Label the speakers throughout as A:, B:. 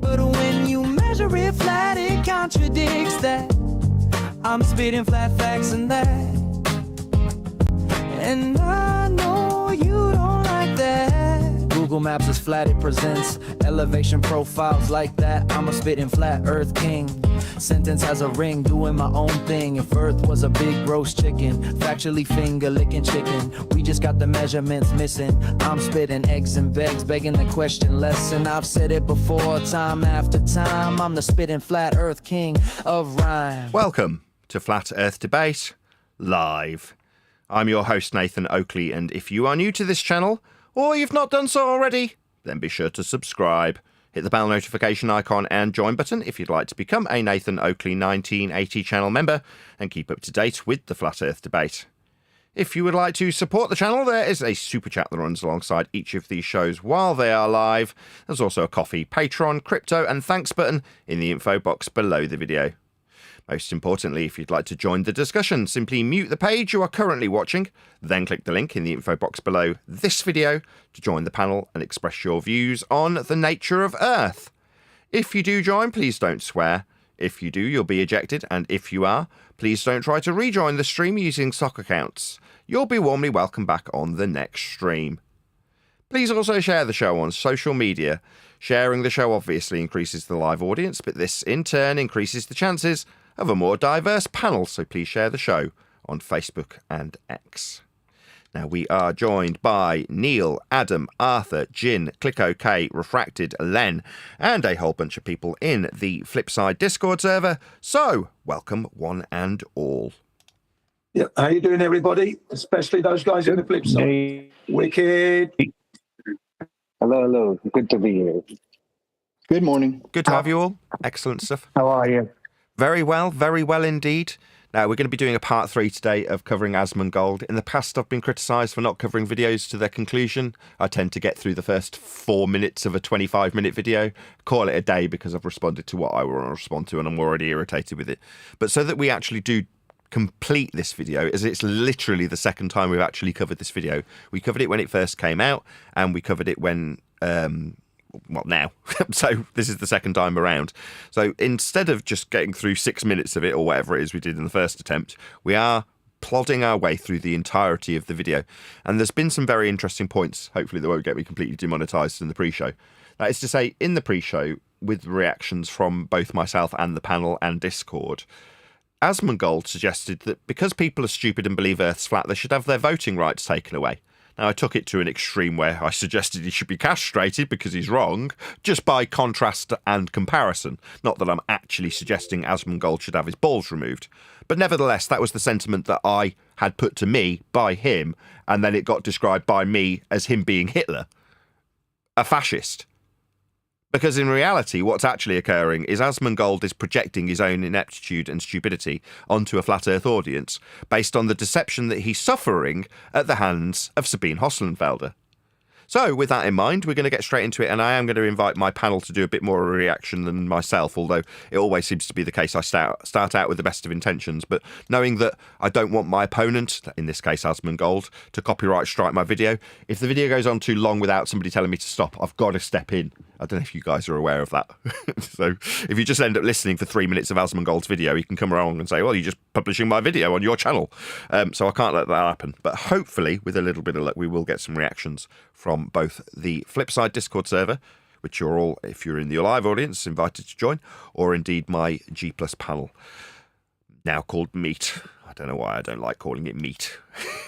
A: But when you measure it flat, it contradicts that. I'm spitting flat facts and that. And I know you don't like that. Google Maps is flat, it presents elevation profiles like that. I'm a spitting flat earth king. Sentence has a ring, doing my own thing. If earth was a big roast chicken, factually finger licking chicken. We just got the measurements missing. I'm spitting eggs and begs, begging the question lesson. I've said it before, time after time. I'm the spitting flat earth king of rhyme.
B: Welcome to Flat Earth Debate Live. I'm your host, Nathan Oakley, and if you are new to this channel, or you've not done so already, then be sure to subscribe. Hit the bell notification icon and join button if you'd like to become a Nathan Oakley 1980 channel member and keep up to date with the Flat Earth Debate. If you would like to support the channel, there is a super chat that runs alongside each of these shows while they are live. There's also a coffee, Patreon, crypto and thanks button in the info box below the video. Most importantly, if you'd like to join the discussion, simply mute the page you are currently watching, then click the link in the info box below this video to join the panel and express your views on the nature of Earth. If you do join, please don't swear. If you do, you'll be ejected, and if you are, please don't try to rejoin the stream using sock accounts. You'll be warmly welcome back on the next stream. Please also share the show on social media. Sharing the show obviously increases the live audience, but this in turn increases the chances of a more diverse panel, so please share the show on Facebook and X. Now, we are joined by Neil, Adam, Arthur, Jin, Click OK, Refracted, Len, and a whole bunch of people in the Flipside Discord server, so welcome one and all.
C: Yeah, how you doing, everybody? Especially those guys in the Flipside.
D: Hey.
C: Wicked.
D: Hello. Good to be here.
E: Good morning.
B: Good to have you all. Excellent stuff.
D: How are you?
B: Very well indeed. Now, we're going to be doing a part 3 today of covering AsmonGold. In the past, I've been criticised for not covering videos to their conclusion. I tend to get through the first 4 minutes of a 25-minute video, call it a day because I've responded to what I want to respond to and I'm already irritated with it. But so that we actually do complete this video, as it's literally the second time we've actually covered this video. We covered it when it first came out, and we covered it when... well, now. So this is the second time around. So instead of just getting through 6 minutes of it or whatever it is we did in the first attempt, we are plodding our way through the entirety of the video. And there's been some very interesting points, hopefully that won't get me completely demonetized in the pre-show. That is to say, in the pre-show, with reactions from both myself and the panel and Discord, AsmonGold suggested that because people are stupid and believe Earth's flat, they should have their voting rights taken away. Now, I took it to an extreme where I suggested he should be castrated because he's wrong, just by contrast and comparison. Not that I'm actually suggesting AsmonGold should have his balls removed. But nevertheless, that was the sentiment that I had put to me by him, and then it got described by me as him being Hitler, a fascist. Because in reality, what's actually occurring is AsmonGold is projecting his own ineptitude and stupidity onto a flat Earth audience based on the deception that he's suffering at the hands of Sabine Hoslenfelder. So, with that in mind, we're going to get straight into it, and I am going to invite my panel to do a bit more of a reaction than myself, although it always seems to be the case I start out with the best of intentions, but knowing that I don't want my opponent, in this case AsmonGold, to copyright strike my video. If the video goes on too long without somebody telling me to stop, I've got to step in. I don't know if you guys are aware of that. So if you just end up listening for 3 minutes of AsmonGold's video, you can come along and say, well, you're just publishing my video on your channel. So I can't let that happen. But hopefully, with a little bit of luck, we will get some reactions from both the Flipside Discord server, which you're all, if you're in the live audience, invited to join, or indeed my G+ panel, now called Meet. I don't know why I don't like calling it Meet.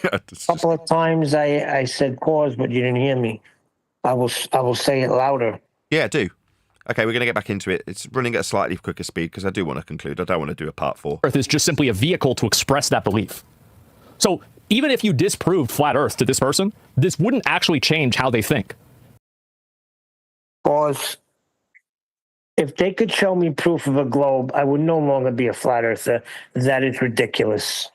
D: A couple of times I said pause, but you didn't hear me. I will say it louder.
B: Yeah, do. Okay, we're going to get back into it. It's running at a slightly quicker speed because I do want to conclude. I don't want to do a part 4.
F: Earth is just simply a vehicle to express that belief. So even if you disproved flat Earth to this person, this wouldn't actually change how they think.
D: Pause. If they could show me proof of a globe, I would no longer be a flat earther. That is ridiculous.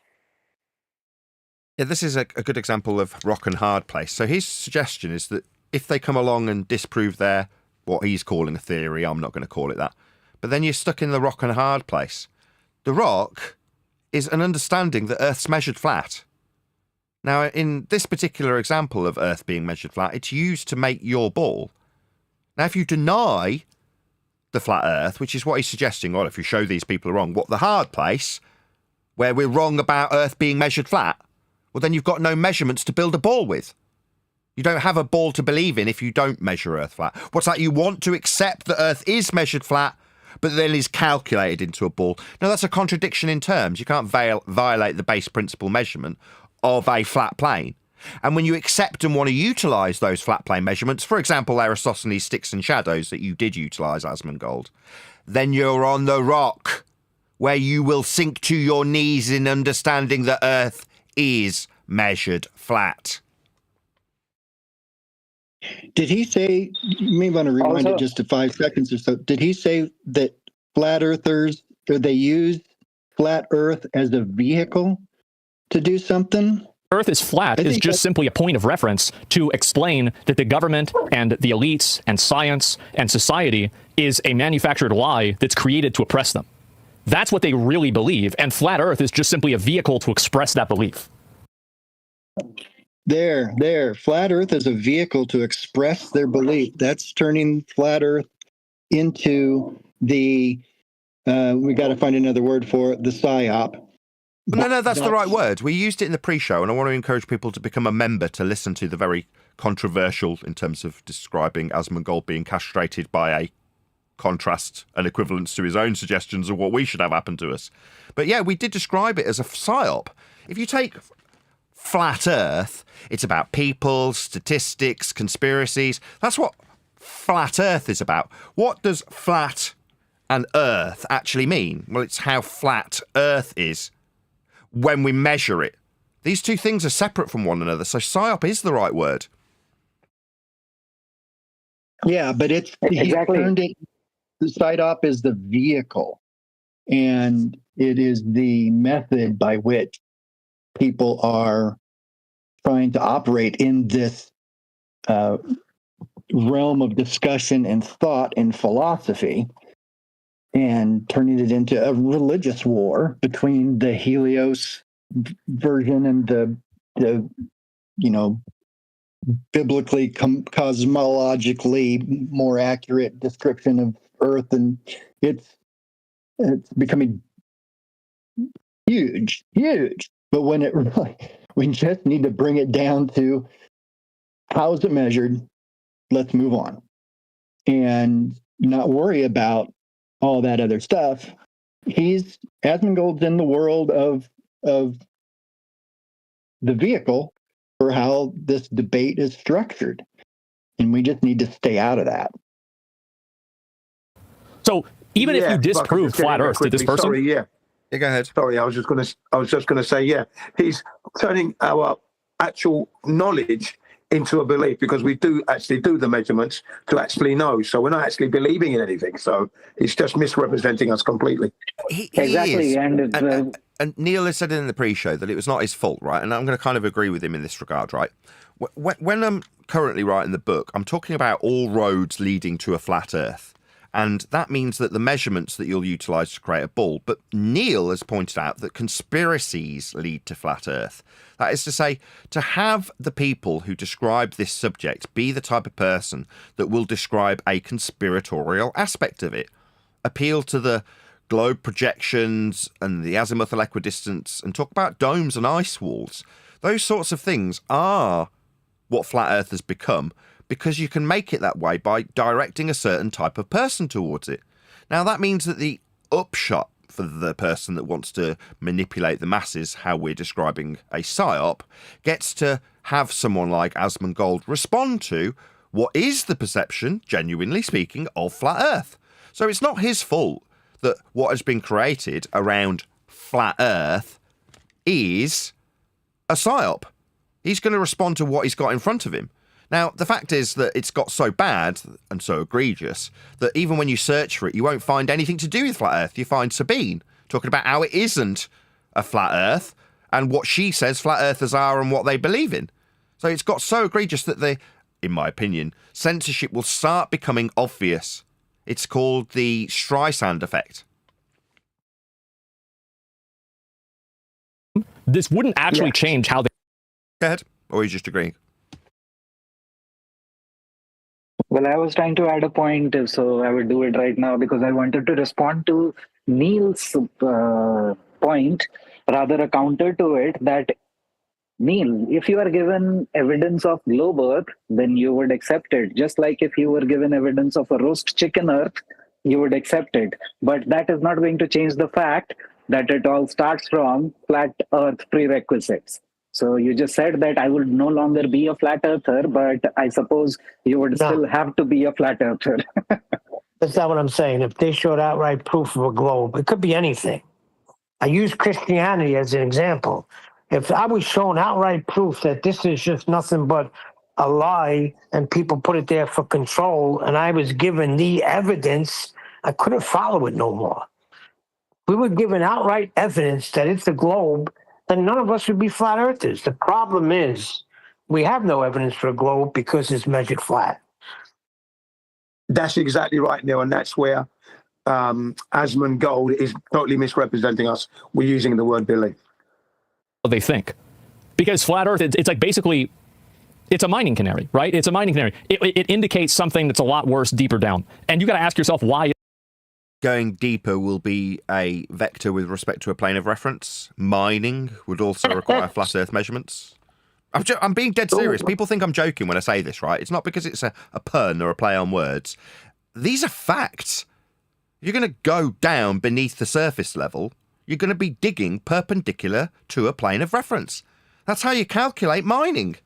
B: Yeah, this is a good example of rock and hard place. So his suggestion is that if they come along and disprove their, what he's calling a theory, I'm not going to call it that, but then you're stuck in the rock and hard place. The rock is an understanding that Earth's measured flat. Now, in this particular example of Earth being measured flat, it's used to make your ball. Now, if you deny the flat earth, which is what he's suggesting. Well, if you show these people are wrong, what the hard place where we're wrong about earth being measured flat, well, then you've got no measurements to build a ball with. You don't have a ball to believe in if you don't measure earth flat. What's that? You want to accept that earth is measured flat, but then is calculated into a ball. Now, that's a contradiction in terms. You can't violate the base principle measurement of a flat plane. And when you accept and want to utilise those flat plane measurements, for example, Aristophanes' sticks and shadows that you did utilise, AsmonGold, then you're on the rock where you will sink to your knees in understanding that earth is measured flat.
E: Did he say, you may want to rewind it just to 5 seconds or so. Did he say that flat earthers, or they use flat earth as a vehicle to do something?
F: Earth is flat is just simply a point of reference to explain that the government and the elites and science and society is a manufactured lie that's created to oppress them. That's what they really believe, and flat earth is just simply a vehicle to express that belief.
E: There. Flat earth is a vehicle to express their belief. That's turning flat earth into the, we got to find another word for it, the psyop.
B: No, that's the right word. We used it in the pre-show, and I want to encourage people to become a member to listen to the very controversial, in terms of describing AsmonGold being castrated by a contrast and equivalence to his own suggestions of what we should have happen to us. But yeah, we did describe it as a psyop. If you take flat earth, it's about people, statistics, conspiracies. That's what flat earth is about. What does flat and earth actually mean? Well, it's how flat earth is when we measure it. These two things are separate from one another, so psyop is the right word.
E: Yeah, but it's exactly. He turned it, the psyop is the vehicle, and it is the method by which people are trying to operate in this realm of discussion and thought and philosophy, and turning it into a religious war between the Helios version and the biblically cosmologically more accurate description of Earth, and it's becoming huge. But when it really, we just need to bring it down to how is it measured? Let's move on and not worry about all that other stuff. AsmonGold's in the world of the vehicle for how this debate is structured, and we just need to stay out of that.
F: So even if you disprove flat Earth to this person,
C: sorry,
B: Yeah, go ahead.
C: Sorry, I was just going to say, yeah, he's turning our actual knowledge into a belief, because we do actually do the measurements to actually know. So we're not actually believing in anything. So he's just misrepresenting us completely.
B: He
D: Exactly,
B: is.
D: and
B: Neil has said in the pre-show that it was not his fault, right? And I'm going to kind of agree with him in this regard, right? When I'm currently writing the book, I'm talking about all roads leading to a flat Earth. And that means that the measurements that you'll utilise to create a ball. But Neil has pointed out that conspiracies lead to flat Earth. That is to say, to have the people who describe this subject be the type of person that will describe a conspiratorial aspect of it, appeal to the globe projections and the azimuthal equidistance, and talk about domes and ice walls. Those sorts of things are what flat Earth has become, because you can make it that way by directing a certain type of person towards it. Now, that means that the upshot for the person that wants to manipulate the masses, how we're describing a psyop, gets to have someone like AsmonGold respond to what is the perception, genuinely speaking, of flat Earth. So it's not his fault that what has been created around flat Earth is a psyop. He's going to respond to what he's got in front of him. Now, the fact is that it's got so bad and so egregious that even when you search for it, you won't find anything to do with flat Earth. You find Sabine talking about how it isn't a flat Earth and what she says flat Earthers are and what they believe in. So it's got so egregious that in my opinion, censorship will start becoming obvious. It's called the Streisand effect.
F: this wouldn't actually change how they...
B: Go ahead. Or are you just agreeing?
G: Well, I was trying to add a point, so I will do it right now because I wanted to respond to Neil's point, rather a counter to it, that Neil, if you are given evidence of globe Earth, then you would accept it. Just like if you were given evidence of a roast chicken Earth, you would accept it. But that is not going to change the fact that it all starts from flat Earth prerequisites. So you just said that I would no longer be a flat earther, but I suppose you would still have to be a flat earther.
D: That's not what I'm saying. If they showed outright proof of a globe, it could be anything. I use Christianity as an example. If I was shown outright proof that this is just nothing but a lie and people put it there for control, and I was given the evidence, I couldn't follow it no more. We were given outright evidence that it's a globe, then none of us would be flat earthers. The problem is we have no evidence for a globe because it's measured flat.
C: That's exactly right, Neil, and that's where AsmonGold is totally misrepresenting us. We're using the word belief.
F: They think. Because flat Earth, it's like basically, it's a mining canary, right? It's a mining canary. It indicates something that's a lot worse deeper down. And you got to ask yourself why.
B: Going deeper will be a vector with respect to a plane of reference. Mining would also require flat Earth measurements. I'm being dead serious. People think I'm joking when I say this, right? It's not because it's a pun or a play on words. These are facts. You're going to go down beneath the surface level. You're going to be digging perpendicular to a plane of reference. That's how you calculate mining.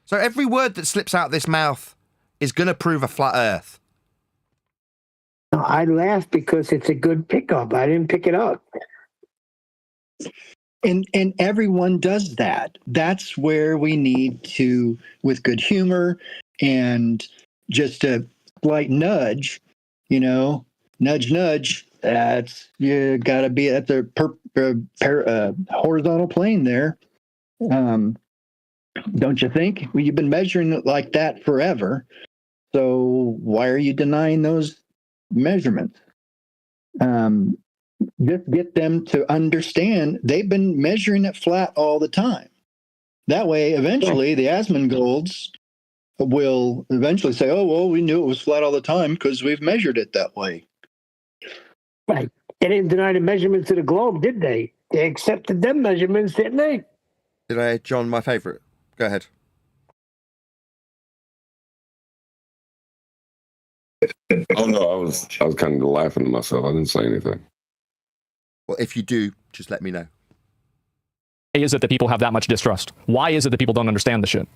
B: So every word that slips out this mouth is going to prove a flat Earth.
D: I laugh because it's a good pickup. I didn't pick it up.
E: And everyone does that. That's where we need to, with good humor and just a slight nudge, nudge, nudge. That's, you got to be at the horizontal plane there. Don't you think? Well, you've been measuring it like that forever. So why are you denying those measurements? Just get them to understand they've been measuring it flat all the time. That way, eventually, the AsmonGolds will eventually say, oh, well, we knew it was flat all the time because we've measured it that way.
D: Right. They didn't deny the measurements of the globe, did they? They accepted them measurements, didn't they?
B: Did I, John, my favourite? Go ahead.
H: Oh no, I was kind of laughing to myself. I didn't say anything.
B: Well, if you do, just let me know.
F: Why is it that people have that much distrust? Why is it that people don't understand the shit?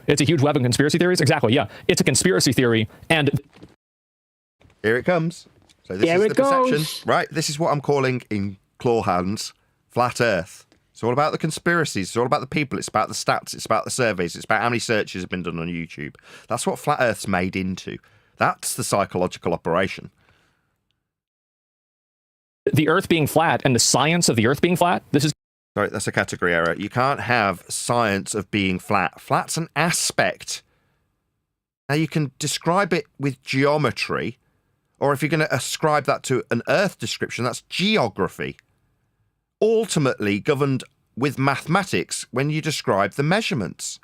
F: It's a huge web of conspiracy theories? Exactly, yeah. It's a conspiracy theory, and...
B: Here it comes. So this is the perception. Right, this is what I'm calling, in claw hands, flat Earth. It's all about the conspiracies. It's all about the people. It's about the stats. It's about the surveys. It's about how many searches have been done on YouTube. That's what flat Earth's made into. That's the psychological operation.
F: The Earth being flat and the science of the Earth being flat, this is...
B: Sorry, that's a category error. You can't have science of being flat. Flat's an aspect. Now, you can describe it with geometry, or if you're going to ascribe that to an Earth description, that's geography. Ultimately governed with mathematics when you describe the measurements.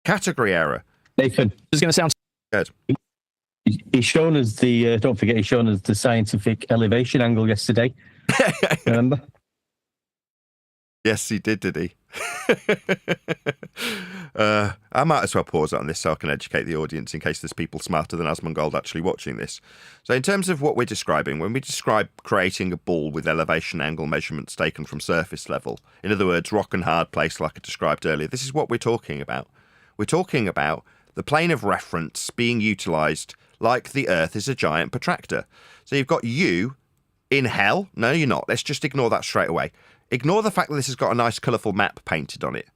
B: Category error.
I: Nathan,
F: this is going to sound
B: good.
I: He's shown us the, don't forget, he's shown us the scientific elevation angle yesterday. Remember?
B: Yes, he did he? I might as well pause on this so I can educate the audience in case there's people smarter than AsmonGold actually watching this. So in terms of what we're describing, when we describe creating a ball with elevation angle measurements taken from surface level, in other words, rock and hard place like I described earlier, this is what we're talking about. We're talking about the plane of reference being utilised like the Earth is a giant protractor. So you've got you in hell. No, you're not. Let's just ignore that straight away. Ignore the fact that this has got a nice colourful map painted on it.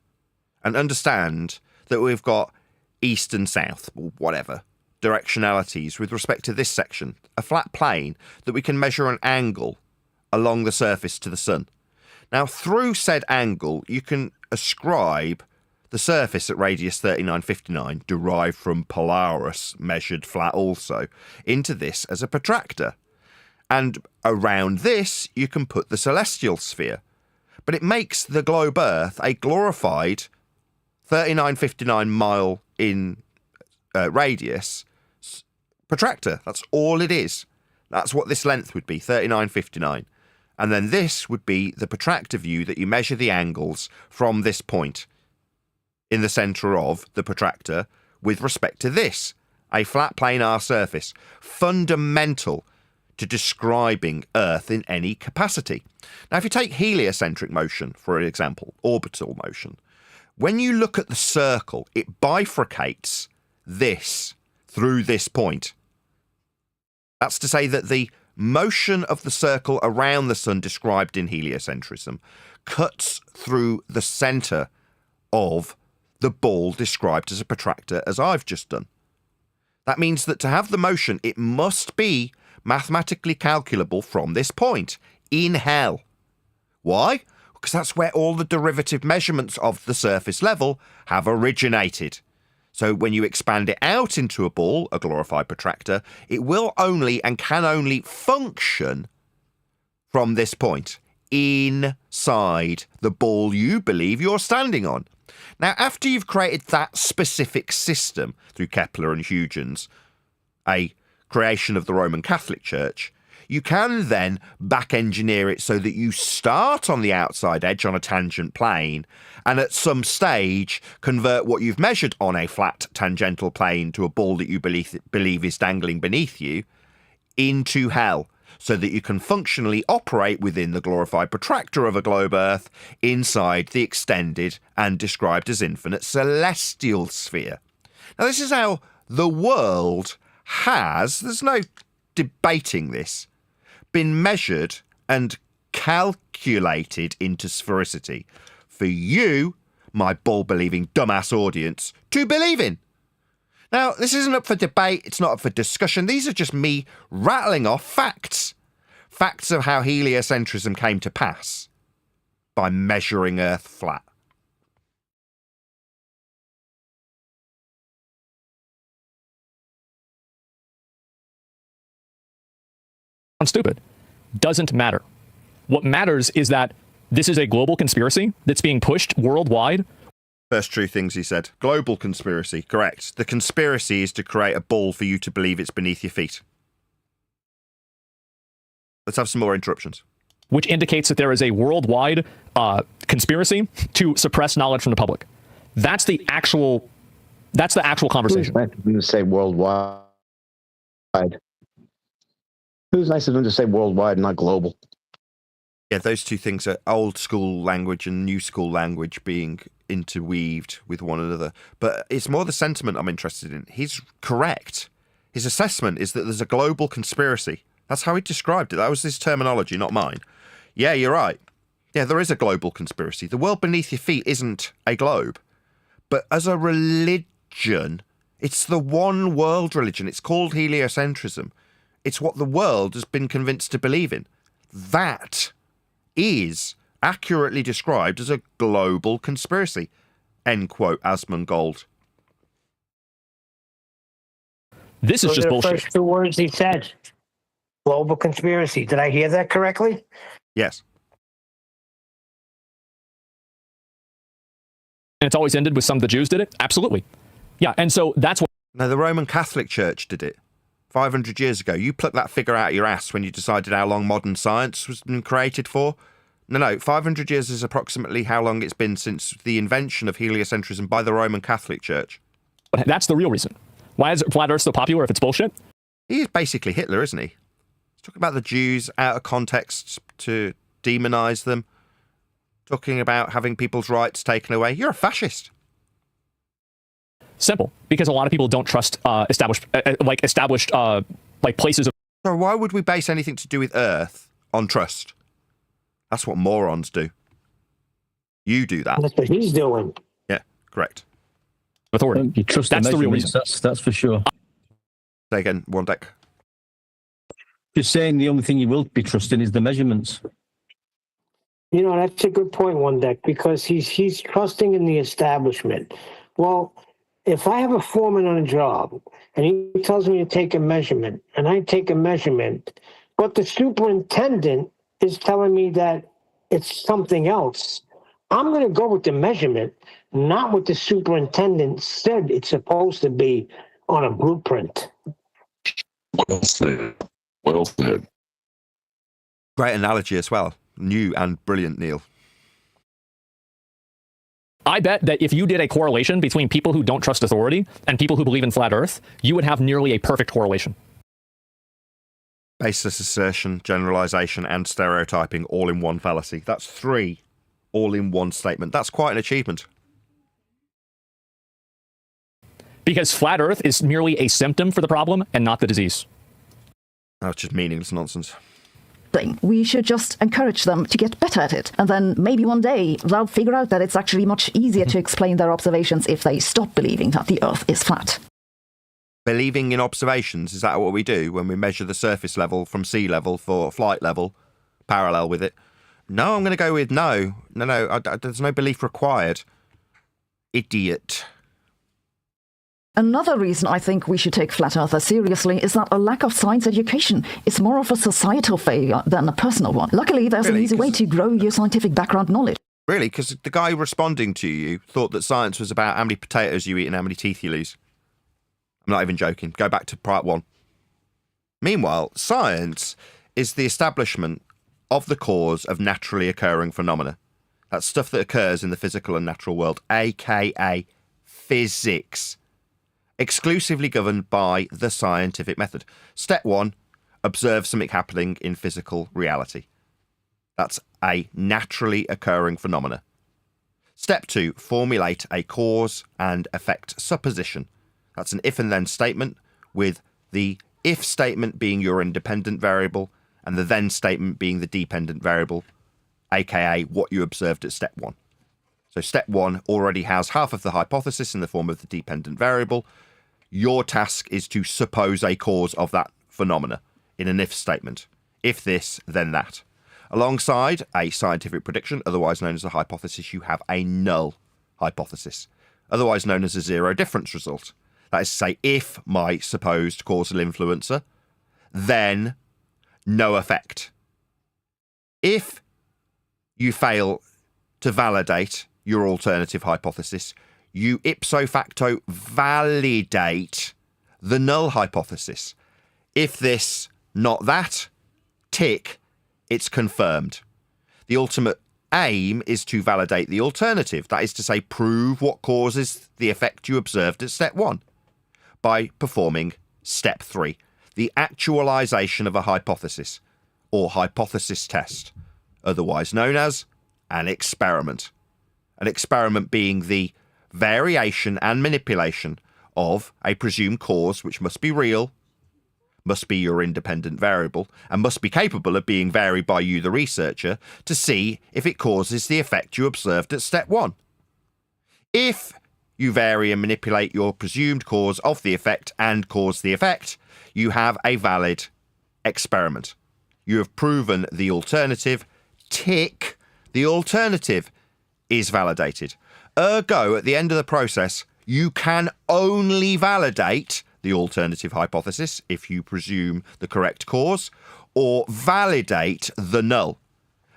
B: And understand that we've got east and south, or whatever, directionalities with respect to this section. A flat plane that we can measure an angle along the surface to the sun. Now, through said angle, you can ascribe the surface at radius 3959, derived from Polaris, measured flat also, into this as a protractor. And around this, you can put the celestial sphere. But it makes the globe Earth a glorified 3959 mile in radius protractor. That's all it is. That's what this length would be, 39.59. And then this would be the protractor view that you measure the angles from this point in the centre of the protractor with respect to this, a flat planar surface, fundamental to describing Earth in any capacity. Now, if you take heliocentric motion, for example, orbital motion, when you look at the circle, it bifurcates this through this point. That's to say that the motion of the circle around the sun described in heliocentrism cuts through the centre of the ball described as a protractor, as I've just done. That means that to have the motion, it must be mathematically calculable from this point, in hell. Why? Because that's where all the derivative measurements of the surface level have originated. So when you expand it out into a ball, a glorified protractor, it will only and can only function from this point, inside the ball you believe you're standing on. Now, after you've created that specific system through Kepler and Huygens, a creation of the Roman Catholic Church, you can then back engineer it so that you start on the outside edge on a tangent plane and at some stage convert what you've measured on a flat tangential plane to a ball that you believe is dangling beneath you into hell, so that you can functionally operate within the glorified protractor of a globe Earth inside the extended and described as infinite celestial sphere. Now, this is how the world has, there's no debating this, been measured and calculated into sphericity for you, my ball-believing dumbass audience, to believe in. Now, this isn't up for debate, it's not up for discussion, these are just me rattling off facts. Facts of how heliocentrism came to pass by measuring Earth flat.
F: Stupid. Doesn't matter. What matters is that this is a global conspiracy that's being pushed worldwide.
B: First true things he said. Global conspiracy. Correct. The conspiracy is to create a ball for you to believe it's beneath your feet. Let's have some more interruptions.
F: Which indicates that there is a worldwide conspiracy to suppress knowledge from the public. That's the actual conversation.
J: Who's nice of them to say worldwide? Who's nice of them to say worldwide, not global?
B: Yeah, those two things are old school language and new school language being interweaved with one another. But it's more the sentiment I'm interested in. He's correct. His assessment is that there's a global conspiracy. That's how he described it. That was his terminology, not mine. Yeah, you're right. Yeah, there is a global conspiracy. The world beneath your feet isn't a globe. But as a religion, it's the one world religion. It's called heliocentrism. It's what the world has been convinced to believe in. That is accurately described as a global conspiracy. End quote, AsmonGold.
F: This is just bullshit.
D: The first two words he said. Global conspiracy. Did I hear that correctly?
B: Yes.
F: And it's always ended with some of the Jews did it? Absolutely. Yeah, and so that's what...
B: No, the Roman Catholic Church did it 500 years ago. You plucked that figure out of your ass when you decided how long modern science was been created for. No, 500 years is approximately how long it's been since the invention of heliocentrism by the Roman Catholic Church.
F: That's the real reason. Why is flat Earth so popular if it's bullshit?
B: He is basically Hitler, isn't he? He's talking about the Jews out of context to demonize them. Talking about having people's rights taken away. You're a fascist.
F: Simple. Because a lot of people don't trust established places of...
B: So why would we base anything to do with Earth on trust? That's what morons do. You do that.
D: That's what he's doing.
B: Yeah, correct.
F: Authority.
I: You trust
F: that's the real reason.
I: That's for sure.
B: Say again, one deck.
I: Just saying the only thing you will be trusting is the measurements.
D: You know, that's a good point, One Deck, because he's trusting in the establishment. Well, if I have a foreman on a job and he tells me to take a measurement and I take a measurement, but the superintendent is telling me that it's something else, I'm going to go with the measurement, not what the superintendent said it's supposed to be on a blueprint.
H: Well said. Well said.
B: Great analogy as well. New and brilliant, Neil.
F: I bet that if you did a correlation between people who don't trust authority and people who believe in flat Earth, you would have nearly a perfect correlation.
B: Baseless assertion, generalization, and stereotyping all in one fallacy. That's 3 all in one statement. That's quite an achievement.
F: Because flat Earth is merely a symptom for the problem and not the disease.
B: That's just meaningless nonsense.
K: We should just encourage them to get better at it. And then maybe one day they'll figure out that it's actually much easier to explain their observations if they stop believing that the Earth is flat.
B: Believing in observations, is that what we do when we measure the surface level from sea level for flight level, parallel with it? No, I'm going to go with no. No, there's no belief required. Idiot.
K: Another reason I think we should take flat earthers seriously is that a lack of science education is more of a societal failure than a personal one. Luckily, there's an easy way to grow your scientific background knowledge.
B: Really? Because the guy responding to you thought that science was about how many potatoes you eat and how many teeth you lose. I'm not even joking. Go back to part 1. Meanwhile, science is the establishment of the cause of naturally occurring phenomena. That's stuff that occurs in the physical and natural world, aka physics. Exclusively governed by the scientific method. Step 1, observe something happening in physical reality. That's a naturally occurring phenomena. Step 2, formulate a cause and effect supposition. That's an if and then statement, with the if statement being your independent variable and the then statement being the dependent variable, aka what you observed at step 1. So step 1 already has half of the hypothesis in the form of the dependent variable. Your task is to suppose a cause of that phenomena in an if statement. If this, then that. Alongside a scientific prediction, otherwise known as a hypothesis, you have a null hypothesis, otherwise known as a zero difference result. That is to say, if my supposed causal influencer, then no effect. If you fail to validate your alternative hypothesis, you ipso facto validate the null hypothesis. If this, not that, tick, it's confirmed. The ultimate aim is to validate the alternative, that is to say, prove what causes the effect you observed at step 1 by performing step 3, the actualization of a hypothesis, or hypothesis test, otherwise known as an experiment. An experiment being the variation and manipulation of a presumed cause, which must be real, must be your independent variable, and must be capable of being varied by you, the researcher, to see if it causes the effect you observed at step 1. If you vary and manipulate your presumed cause of the effect and cause the effect, you have a valid experiment. You have proven the alternative. Tick, the alternative is validated. Ergo, at the end of the process, you can only validate the alternative hypothesis if you presume the correct cause, or validate the null.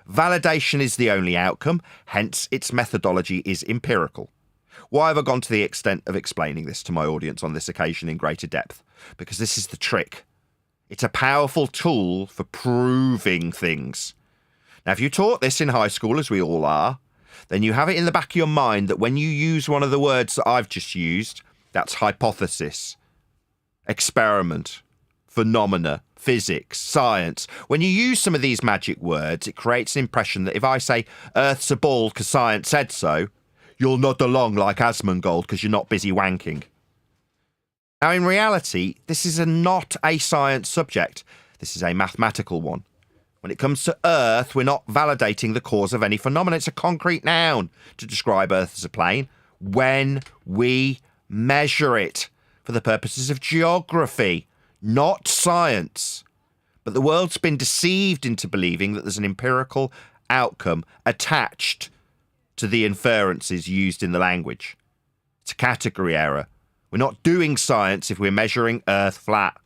B: Validation is the only outcome, hence its methodology is empirical. Why have I gone to the extent of explaining this to my audience on this occasion in greater depth? Because this is the trick. It's a powerful tool for proving things. Now, if you taught this in high school, as we all are, then you have it in the back of your mind that when you use one of the words that I've just used, that's hypothesis, experiment, phenomena, physics, science. When you use some of these magic words, it creates an impression that if I say Earth's a ball because science said so, you'll nod along like AsmonGold because you're not busy wanking. Now, in reality, this is not a science subject. This is a mathematical one. When it comes to Earth, we're not validating the cause of any phenomenon. It's a concrete noun to describe Earth as a plane when we measure it for the purposes of geography, not science. But the world's been deceived into believing that there's an empirical outcome attached to the inferences used in the language. It's a category error. We're not doing science if we're measuring Earth flat.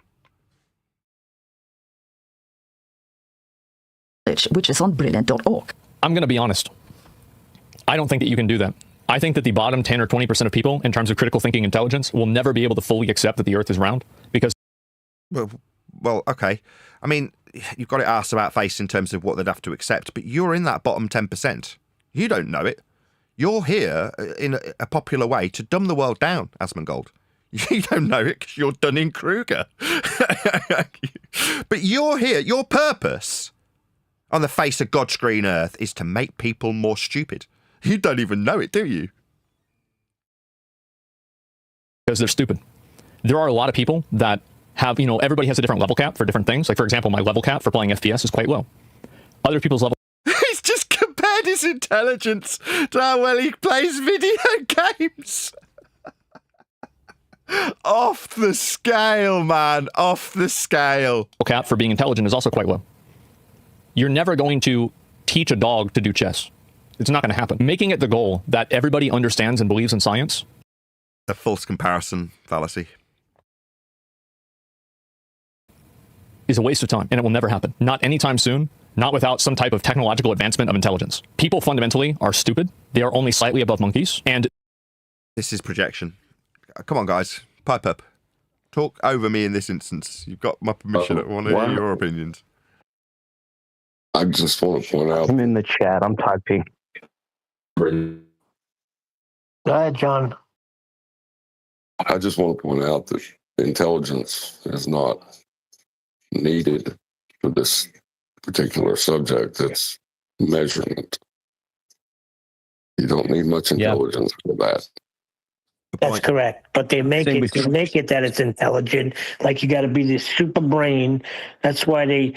K: Which is on brilliant.org.
F: I'm going to be honest. I don't think that you can do that. I think that the bottom 10 or 20% of people, in terms of critical thinking intelligence, will never be able to fully accept that the Earth is round because.
B: Well, okay. I mean, you've got it asked about face in terms of what they'd have to accept, but you're in that bottom 10%. You don't know it. You're here in a popular way to dumb the world down, AsmonGold. You don't know it because you're Dunning-Kruger. But you're here. Your purpose on the face of God's green earth is to make people more stupid. You don't even know it, do you?
F: Because they're stupid. There are a lot of people that have, everybody has a different level cap for different things. Like, for example, my level cap for playing FPS is quite low. Other people's level.
B: He's just compared his intelligence to how well he plays video games. Off the scale, man. Off the scale.
F: Cap for being intelligent is also quite low. You're never going to teach a dog to do chess. It's not going to happen. Making it the goal that everybody understands and believes in science.
B: A false comparison fallacy.
F: Is a waste of time, and it will never happen. Not anytime soon, not without some type of technological advancement of intelligence. People fundamentally are stupid. They are only slightly above monkeys, and...
B: This is projection. Come on, guys. Pipe up. Talk over me in this instance. You've got my permission. I want to hear your opinions.
H: I just want to point out...
J: I'm in the chat. I'm typing.
D: Go ahead, John.
H: I just want to point out that intelligence is not needed for this particular subject. It's measurement. You don't need much intelligence for that.
D: That's correct. But they make it that it's intelligent. Like you got to be this super brain. That's why they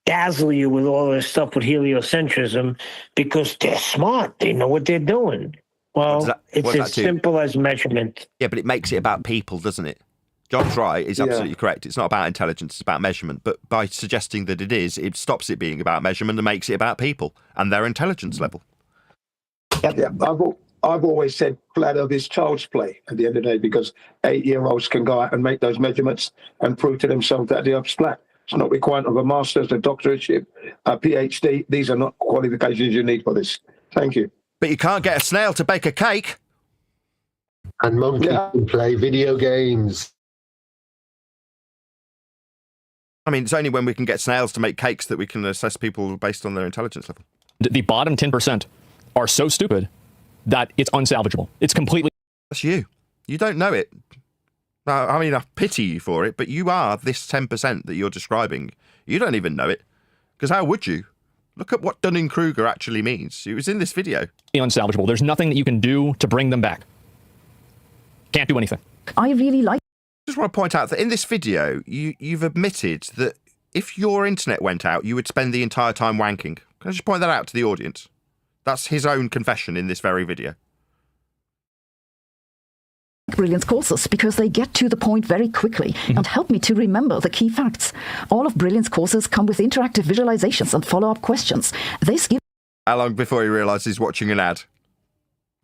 D: dazzle you with all this stuff with heliocentrism, because they're smart. They know what they're doing. Well, it's as simple as measurement.
B: Yeah, but it makes it about people, doesn't it? John's right. He's absolutely correct. It's not about intelligence. It's about measurement. But by suggesting that it is, it stops it being about measurement and makes it about people and their intelligence level.
C: Yeah. I've always said flat Earth is child's play at the end of the day, because 8-year-olds can go out and make those measurements and prove to themselves that the Earth's flat. It's not requirement of a master's, a doctorate, a PhD. These are not qualifications you need for this. Thank you.
B: But you can't get a snail to bake a cake.
L: And monkeys can play video games.
B: I mean, it's only when we can get snails to make cakes that we can assess people based on their intelligence level.
F: The bottom 10% are so stupid that it's unsalvageable. It's completely...
B: That's you. You don't know it. Now, I mean, I pity you for it, but you are this 10% that you're describing. You don't even know it. Because how would you? Look at what Dunning-Kruger actually means. It was in this video.
F: Unsalvageable. There's nothing that you can do to bring them back. Can't do anything.
K: I really like...
B: I just want to point out that in this video, you've admitted that if your internet went out, you would spend the entire time wanking. Can I just point that out to the audience? That's his own confession in this very video.
K: Brilliance courses because they get to the point very quickly and help me to remember the key facts. All of Brilliance courses come with interactive visualizations and follow-up questions. This gives...
B: How long before he realises he's watching an ad?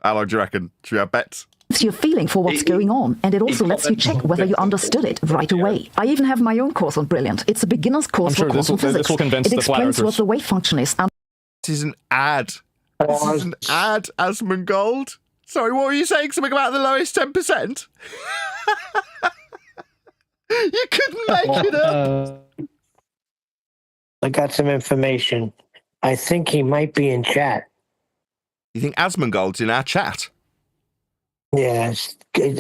B: How long do you reckon? Should we have bets?
K: Gives you a feeling for what's going on, and it also lets you check whether you understood it right away. I even have my own course on Brilliant. It's a beginner's course for quantum physics. It explains what the wave function is. And
B: this is an ad. This is an ad, AsmonGold. Sorry, what were you saying? Something about the lowest 10%? You couldn't make it up.
D: I got some information. I think he might be in chat.
B: You think AsmonGold's in our chat?
D: Yes,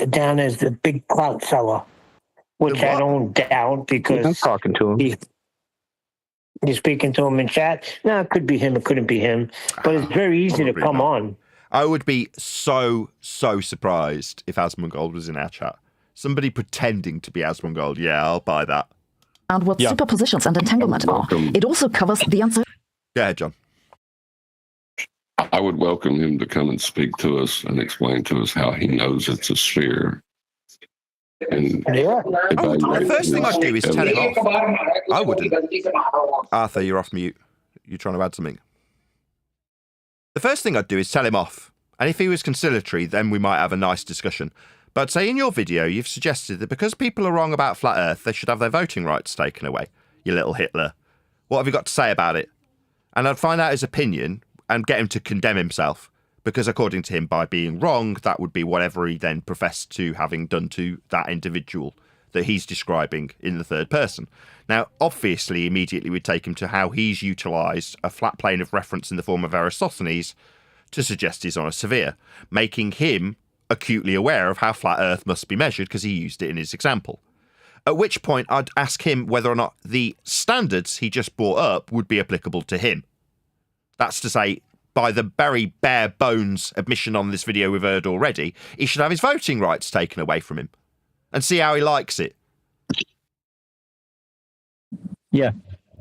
D: down as the big clout seller, which I don't doubt because
J: I'm talking to him.
D: You're speaking to him in chat? No, it could be him. It couldn't be him. But it's very easy to come on.
B: I would be so surprised if AsmonGold was in our chat. Somebody pretending to be AsmonGold. Yeah, I'll buy that.
K: And what superpositions and entanglement are. It also covers the answer.
B: Go ahead, John.
H: I would welcome him to come and speak to us and explain to us how he knows it's a sphere. And
B: the first thing I'd do is tell him off. I wouldn't. Arthur, you're off mute. You're trying to add something. The first thing I'd do is tell him off. And if he was conciliatory, then we might have a nice discussion. But say in your video, you've suggested that because people are wrong about flat Earth, they should have their voting rights taken away. You little Hitler. What have you got to say about it? And I'd find out his opinion and get him to condemn himself. because according to him, by being wrong, that would be whatever he then professed to having done to that individual that he's describing in the third person. Now, obviously, immediately we'd take him to how he's utilised a flat plane of reference in the form of Eratosthenes to suggest he's on a sphere, making him acutely aware of how flat Earth must be measured because he used it in his example. At which point I'd ask him whether or not the standards he just brought up would be applicable to him. That's to say, by the very bare bones admission on this video we've heard already, he should have his voting rights taken away from him and see how he likes it.
I: Yeah,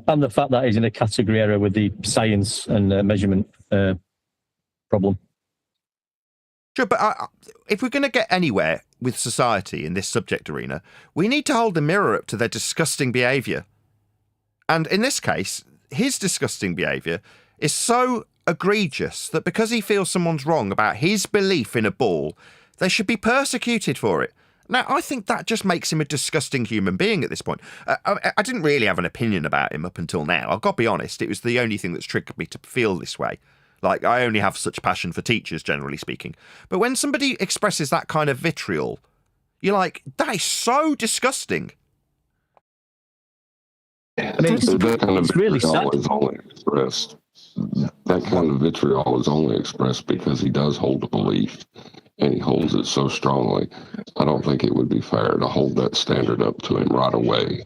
I: and the fact that he's in a category error with the science and measurement problem.
B: Sure, but if we're going to get anywhere with society in this subject arena, we need to hold the mirror up to their disgusting behaviour. And in this case, his disgusting behaviour is so egregious that because he feels someone's wrong about his belief in a ball, they should be persecuted for it. Now, I think that just makes him a disgusting human being at this point. I didn't really have an opinion about him up until now. I've got to be honest, it was the only thing that's triggered me to feel this way. Like, I only have such passion for teachers, generally speaking. But when somebody expresses that kind of vitriol, you're like, that is so disgusting.
I: I mean, it's really sad.
H: That kind of vitriol is only expressed because he does hold a belief, and he holds it so strongly. I don't think it would be fair to hold that standard up to him right away.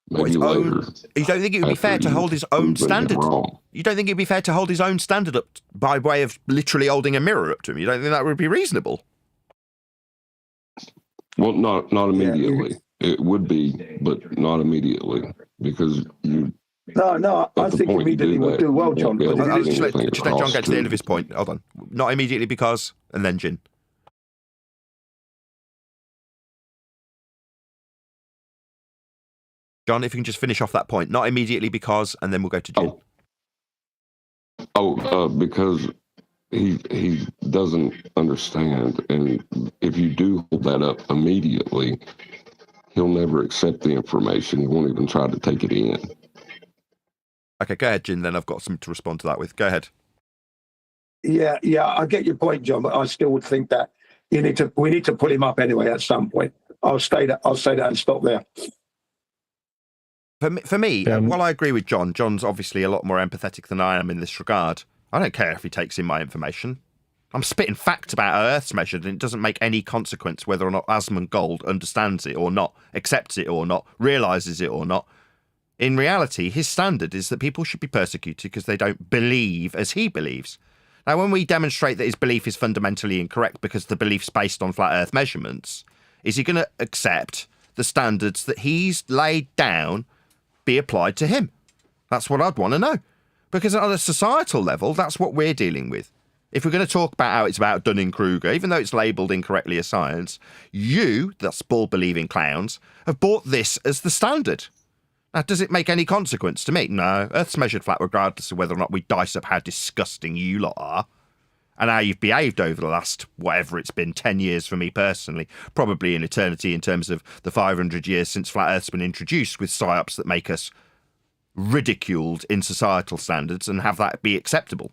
H: Maybe later.
B: You don't think it would be fair to hold his own standard? You don't think it would be fair to hold his own standard up by way of literally holding a mirror up to him? You don't think that would be reasonable?
H: Well, not immediately. It would be, but not immediately, because you.
C: No, I think immediately would do well, John.
B: Just let John get to the end of his point. Hold on. Not immediately because, and then Jin. John, if you can just finish off that point. Not immediately because, and then we'll go to Jin.
H: Because he doesn't understand, and if you do hold that up immediately, he'll never accept the information. He won't even try to take it in.
B: Okay, go ahead, Jin, then I've got something to respond to that with. Go ahead.
C: Yeah, I get your point, John, but I still would think that we need to pull him up anyway at some point. I'll say that and stop there.
B: For me, while I agree with John, John's obviously a lot more empathetic than I am in this regard. I don't care if he takes in my information. I'm spitting facts about how Earth's measured, and it doesn't make any consequence whether or not AsmonGold understands it or not, accepts it or not, realises it or not. In reality, his standard is that people should be persecuted because they don't believe as he believes. Now, when we demonstrate that his belief is fundamentally incorrect because the belief's based on flat Earth measurements, is he going to accept the standards that he's laid down be applied to him? That's what I'd want to know. Because on a societal level, that's what we're dealing with. If we're going to talk about how it's about Dunning-Kruger, even though it's labelled incorrectly as science, you, that's ball-believing clowns, have bought this as the standard. Now, does it make any consequence to me? No. Earth's measured flat regardless of whether or not we dice up how disgusting you lot are and how you've behaved over the last, whatever it's been, 10 years for me personally, probably an eternity in terms of the 500 years since flat Earth's been introduced with psyops that make us ridiculed in societal standards and have that be acceptable.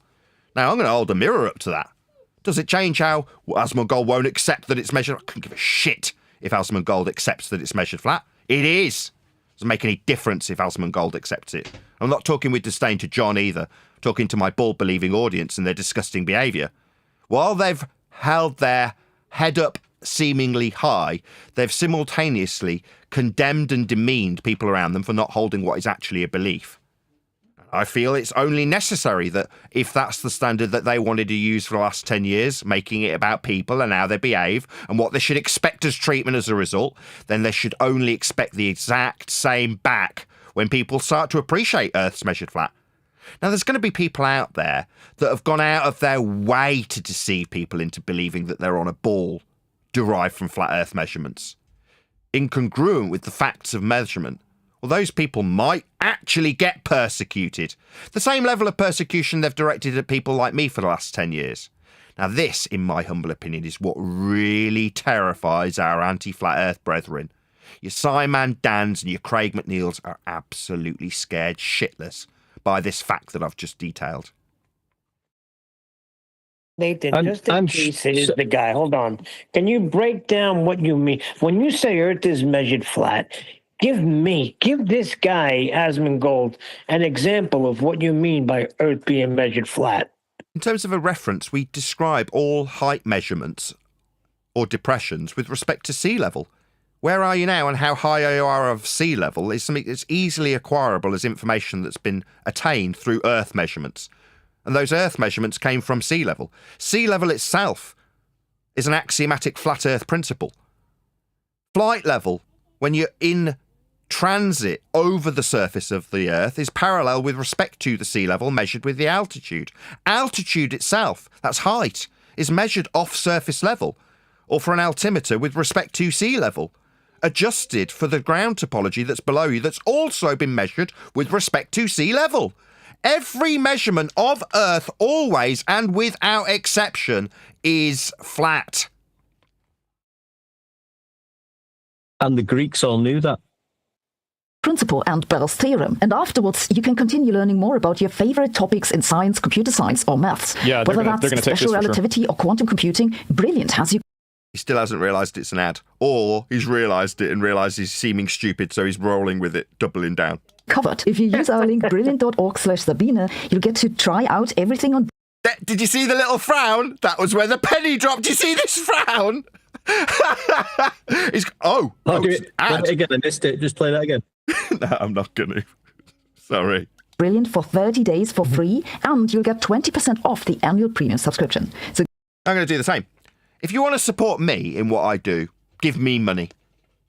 B: Now, I'm going to hold a mirror up to that. Does it change how AsmonGold won't accept that it's measured? I couldn't give a shit if AsmonGold accepts that it's measured flat. It is. Doesn't make any difference if AsmonGold accepts it. I'm not talking with disdain to John either. I'm talking to my ball-believing audience and their disgusting behaviour. While they've held their head up seemingly high, they've simultaneously condemned and demeaned people around them for not holding what is actually a belief. I feel it's only necessary that if that's the standard that they wanted to use for the last 10 years, making it about people and how they behave and what they should expect as treatment as a result, then they should only expect the exact same back when people start to appreciate Earth's measured flat. Now, there's going to be people out there that have gone out of their way to deceive people into believing that they're on a ball derived from flat Earth measurements. Incongruent with the facts of measurement, well, those people might actually get persecuted. The same level of persecution they've directed at people like me for the last 10 years. Now, this, in my humble opinion, is what really terrifies our anti-flat Earth brethren. Your Simon Dans and your Craig McNeils are absolutely scared shitless by this fact that I've just detailed.
D: Nathan, just in case it is the guy, hold on. Can you break down what you mean? When you say Earth is measured flat, give this guy, AsmonGold, an example of what you mean by Earth being measured flat.
B: In terms of a reference, we describe all height measurements or depressions with respect to sea level. Where are you now and how high you are of sea level is something that's easily acquirable as information that's been attained through Earth measurements. And those Earth measurements came from sea level. Sea level itself is an axiomatic flat Earth principle. Flight level, when you're in transit over the surface of the Earth, is parallel with respect to the sea level measured with the altitude. Altitude itself, that's height, is measured off surface level, or for an altimeter with respect to sea level, adjusted for the ground topology that's below you that's also been measured with respect to sea level. Every measurement of Earth, always and without exception, is flat.
I: And the Greeks all knew that.
K: Principle and Bell's theorem. And afterwards, you can continue learning more about your favorite topics in science, computer science, or maths.
F: Yeah,
K: whether
F: they're gonna
K: that's
F: take
K: special
F: this for
K: relativity or quantum computing, Brilliant has you
B: He still hasn't realised it's an ad. Or he's realised it and realised he's seeming stupid, so he's rolling with it, doubling down.
K: covered. If you use our link brilliant.org/Sabine, you'll get to try out everything on...
B: Did you see the little frown? That was where the penny dropped. Did you see this frown?
I: Do it again. I missed it. Just play that again.
B: No, I'm not going to. Sorry.
K: Brilliant for 30 days for free, and you'll get 20% off the annual premium subscription. So
B: I'm going to do the same. If you want to support me in what I do, give me money.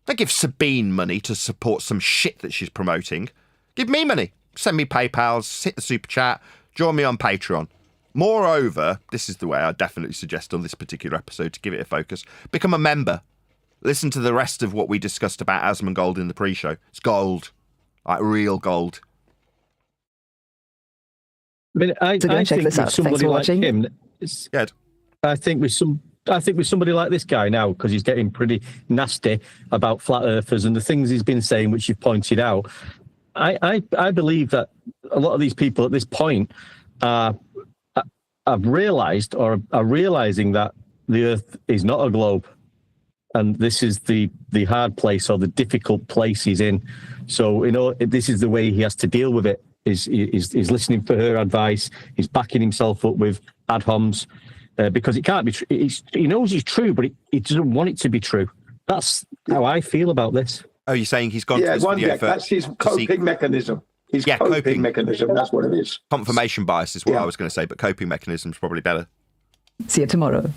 B: Don't give Sabine money to support some shit that she's promoting. Give me money. Send me PayPals, hit the super chat, join me on Patreon. Moreover, this is the way I definitely suggest on this particular episode to give it a focus. Become a member. Listen to the rest of what we discussed about AsmonGold in the pre-show. It's gold. Like real gold.
I: I mean, I think with somebody like him,
B: good.
I: I think with somebody like this guy now, because he's getting pretty nasty about flat earthers and the things he's been saying, which you've pointed out, I believe that a lot of these people at this point have realised or are realising that the Earth is not a globe, and this is the hard place or the difficult place he's in. So this is the way he has to deal with it. Is listening for her advice. He's backing himself up with ad homs because it can't be true. He knows it's true, but he doesn't want it to be true. That's how I feel about this.
B: Oh, you're saying he's gone to this video for...
C: That's his coping mechanism. His coping mechanism, that's what it is.
B: Confirmation bias is what I was going to say, but coping mechanism is probably better.
K: See you tomorrow.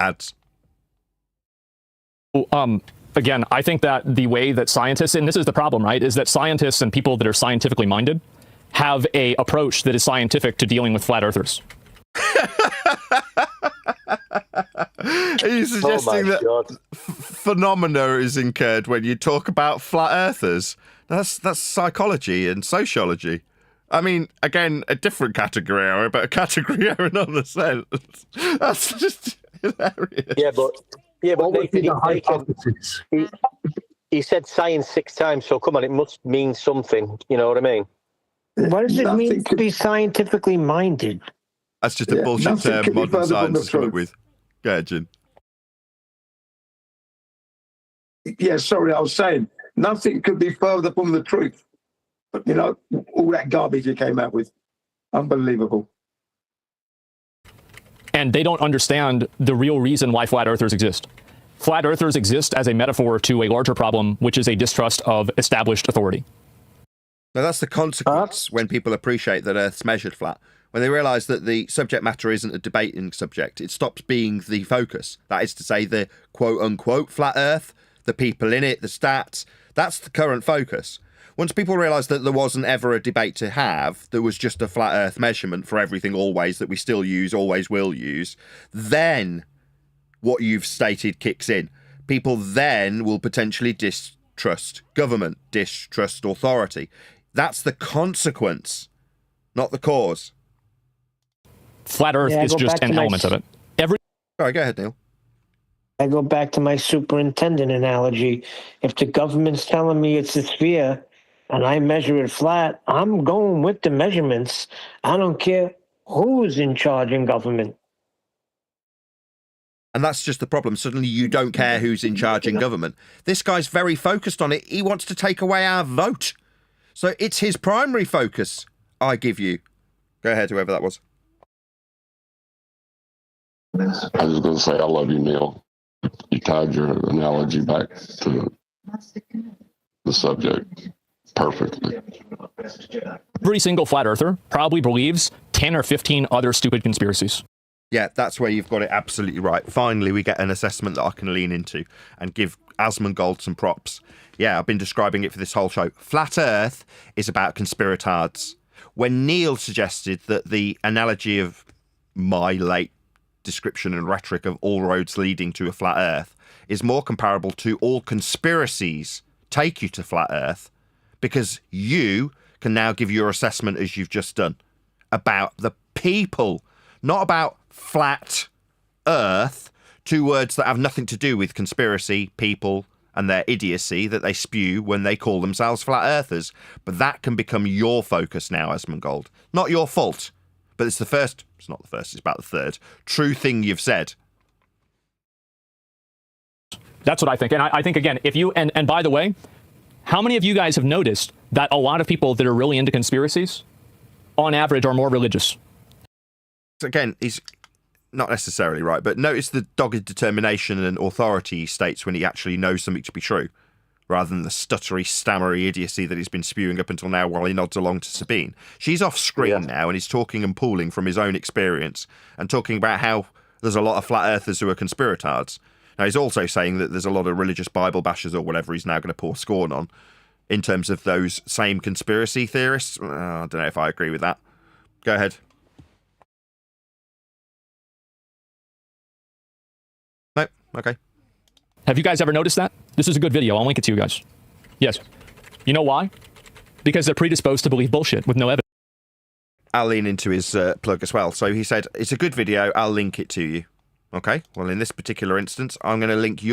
B: Ads.
F: Again, I think that the way that scientists, and this is the problem, right, is that scientists and people that are scientifically minded have a approach that is scientific to dealing with flat earthers.
B: Are you suggesting that phenomena is incurred when you talk about flat earthers? That's psychology and sociology. I mean, again, a different category error, but a category error nonetheless. That's just hilarious.
J: Yeah, but he said science 6 times, so come on, it must mean something. You know what I mean?
D: What does it mean to be scientifically minded?
B: That's just a bullshit term modern science has come up with. Go ahead, Jim.
C: Yeah, sorry, I was saying nothing could be further from the truth. But, all that garbage he came out with, unbelievable.
F: And they don't understand the real reason why flat earthers exist. Flat earthers exist as a metaphor to a larger problem, which is a distrust of established authority.
B: Now, that's the consequence when people appreciate that Earth's measured flat. When they realise that the subject matter isn't a debating subject, it stops being the focus. That is to say, the quote-unquote flat Earth, the people in it, the stats, that's the current focus. Once people realise that there wasn't ever a debate to have, there was just a flat Earth measurement for everything always that we still use, always will use, then what you've stated kicks in. People then will potentially distrust government, distrust authority. That's the consequence, not the cause.
F: Flat Earth is just an element of it.
B: Sorry, go ahead, Neil.
D: I go back to my superintendent analogy. If the government's telling me it's a sphere, and I measure it flat, I'm going with the measurements. I don't care who's in charge in government.
B: And that's just the problem. Suddenly you don't care who's in charge in government. This guy's very focused on it. He wants to take away our vote. So it's his primary focus, I give you. Go ahead, whoever that was.
H: I was going to say, I love you, Neil. You tied your analogy back to the subject perfectly.
F: Every single flat earther probably believes 10 or 15 other stupid conspiracies.
B: Yeah, that's where you've got it absolutely right. Finally, we get an assessment that I can lean into and give AsmonGold some props. Yeah, I've been describing it for this whole show. Flat Earth is about conspiratards. When Neil suggested that the analogy of my late description and rhetoric of all roads leading to a flat Earth is more comparable to all conspiracies take you to flat Earth, because you can now give your assessment, as you've just done, about the people, not about flat Earth, two words that have nothing to do with conspiracy, people, and their idiocy that they spew when they call themselves flat earthers. But that can become your focus now, AsmonGold. Not your fault, but it's not the first, it's about the third true thing you've said.
F: That's what I think. And I think, again, if you, and by the way, how many of you guys have noticed that a lot of people that are really into conspiracies, on average, are more religious?
B: Again, he's not necessarily right, but notice the dogged determination and authority he states when he actually knows something to be true, rather than the stuttery, stammery idiocy that he's been spewing up until now while he nods along to Sabine. She's off screen now, and he's talking and pooling from his own experience and talking about how there's a lot of flat earthers who are conspiratards. Now, he's also saying that there's a lot of religious Bible bashers or whatever he's now going to pour scorn on in terms of those same conspiracy theorists. I don't know if I agree with that. Go ahead. No? Okay.
F: Have you guys ever noticed that? This is a good video. I'll link it to you guys. Yes. You know why? Because they're predisposed to believe bullshit with no evidence.
B: I'll lean into his plug as well. So he said, it's a good video. I'll link it to you. Okay. Well, in this particular instance, I'm going to link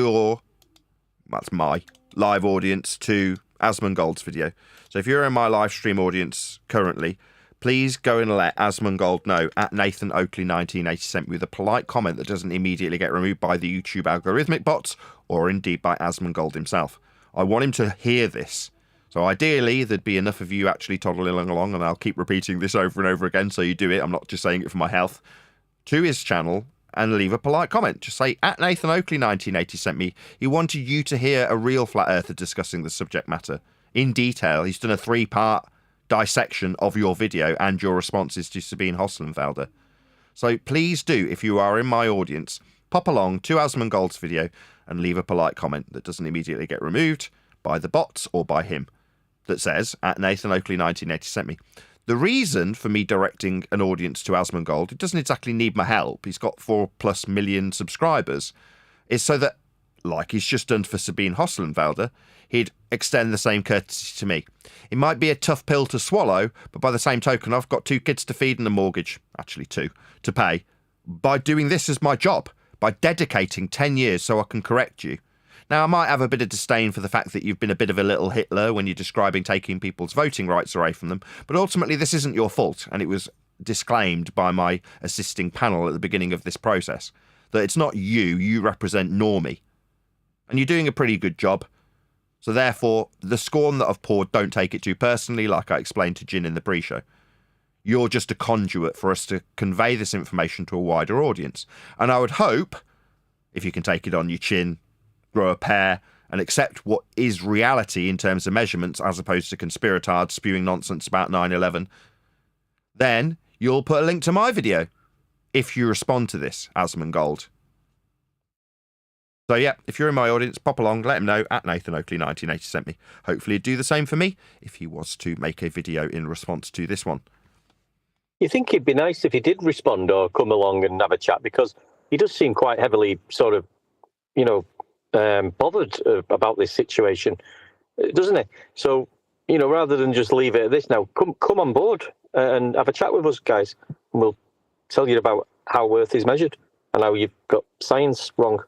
B: that's my live audience to AsmonGold's video. So if you're in my live stream audience currently, please go and let AsmonGold know at Nathan Oakley 1980 sent me with a polite comment that doesn't immediately get removed by the YouTube algorithmic bots or indeed by AsmonGold himself. I want him to hear this. So ideally, there'd be enough of you actually toddling along, and I'll keep repeating this over and over again so you do it. I'm not just saying it for my health. To his channel and leave a polite comment. Just say, at Nathan Oakley 1980 sent me. He wanted you to hear a real flat earther discussing the subject matter in detail. He's done a 3-part dissection of your video and your responses to Sabine Hoslenfelder. So please do, if you are in my audience, pop along to AsmonGold's video and leave a polite comment that doesn't immediately get removed by the bots or by him that says, at Nathan Oakley 1980 sent me. The reason for me directing an audience to AsmonGold, it doesn't exactly need my help, he's got 4+ million subscribers, is so that, like he's just done for Sabine Hoslenfelder, he'd extend the same courtesy to me. It might be a tough pill to swallow, but by the same token, I've got 2 kids to feed and a mortgage, actually 2, to pay. By doing this as my job, by dedicating 10 years so I can correct you. Now, I might have a bit of disdain for the fact that you've been a bit of a little Hitler when you're describing taking people's voting rights away from them, but ultimately this isn't your fault, and it was disclaimed by my assisting panel at the beginning of this process, that it's not you represent Normie. And you're doing a pretty good job. So therefore, the scorn that I've poured, don't take it too personally, like I explained to Jin in the pre-show. You're just a conduit for us to convey this information to a wider audience. And I would hope, if you can take it on your chin, grow a pair, and accept what is reality in terms of measurements, as opposed to conspiratards spewing nonsense about 9/11, then you'll put a link to my video, if you respond to this, AsmonGold. So yeah, if you're in my audience, pop along, let him know at Nathan Oakley 1980 sent me. Hopefully he'd do the same for me if he was to make a video in response to this one.
J: You think it'd be nice if he did respond or come along and have a chat, because he does seem quite heavily sort of, bothered about this situation, doesn't he? So, rather than just leave it at this now, come on board and have a chat with us, guys. And we'll tell you about how Earth is measured and how you've got science wrong.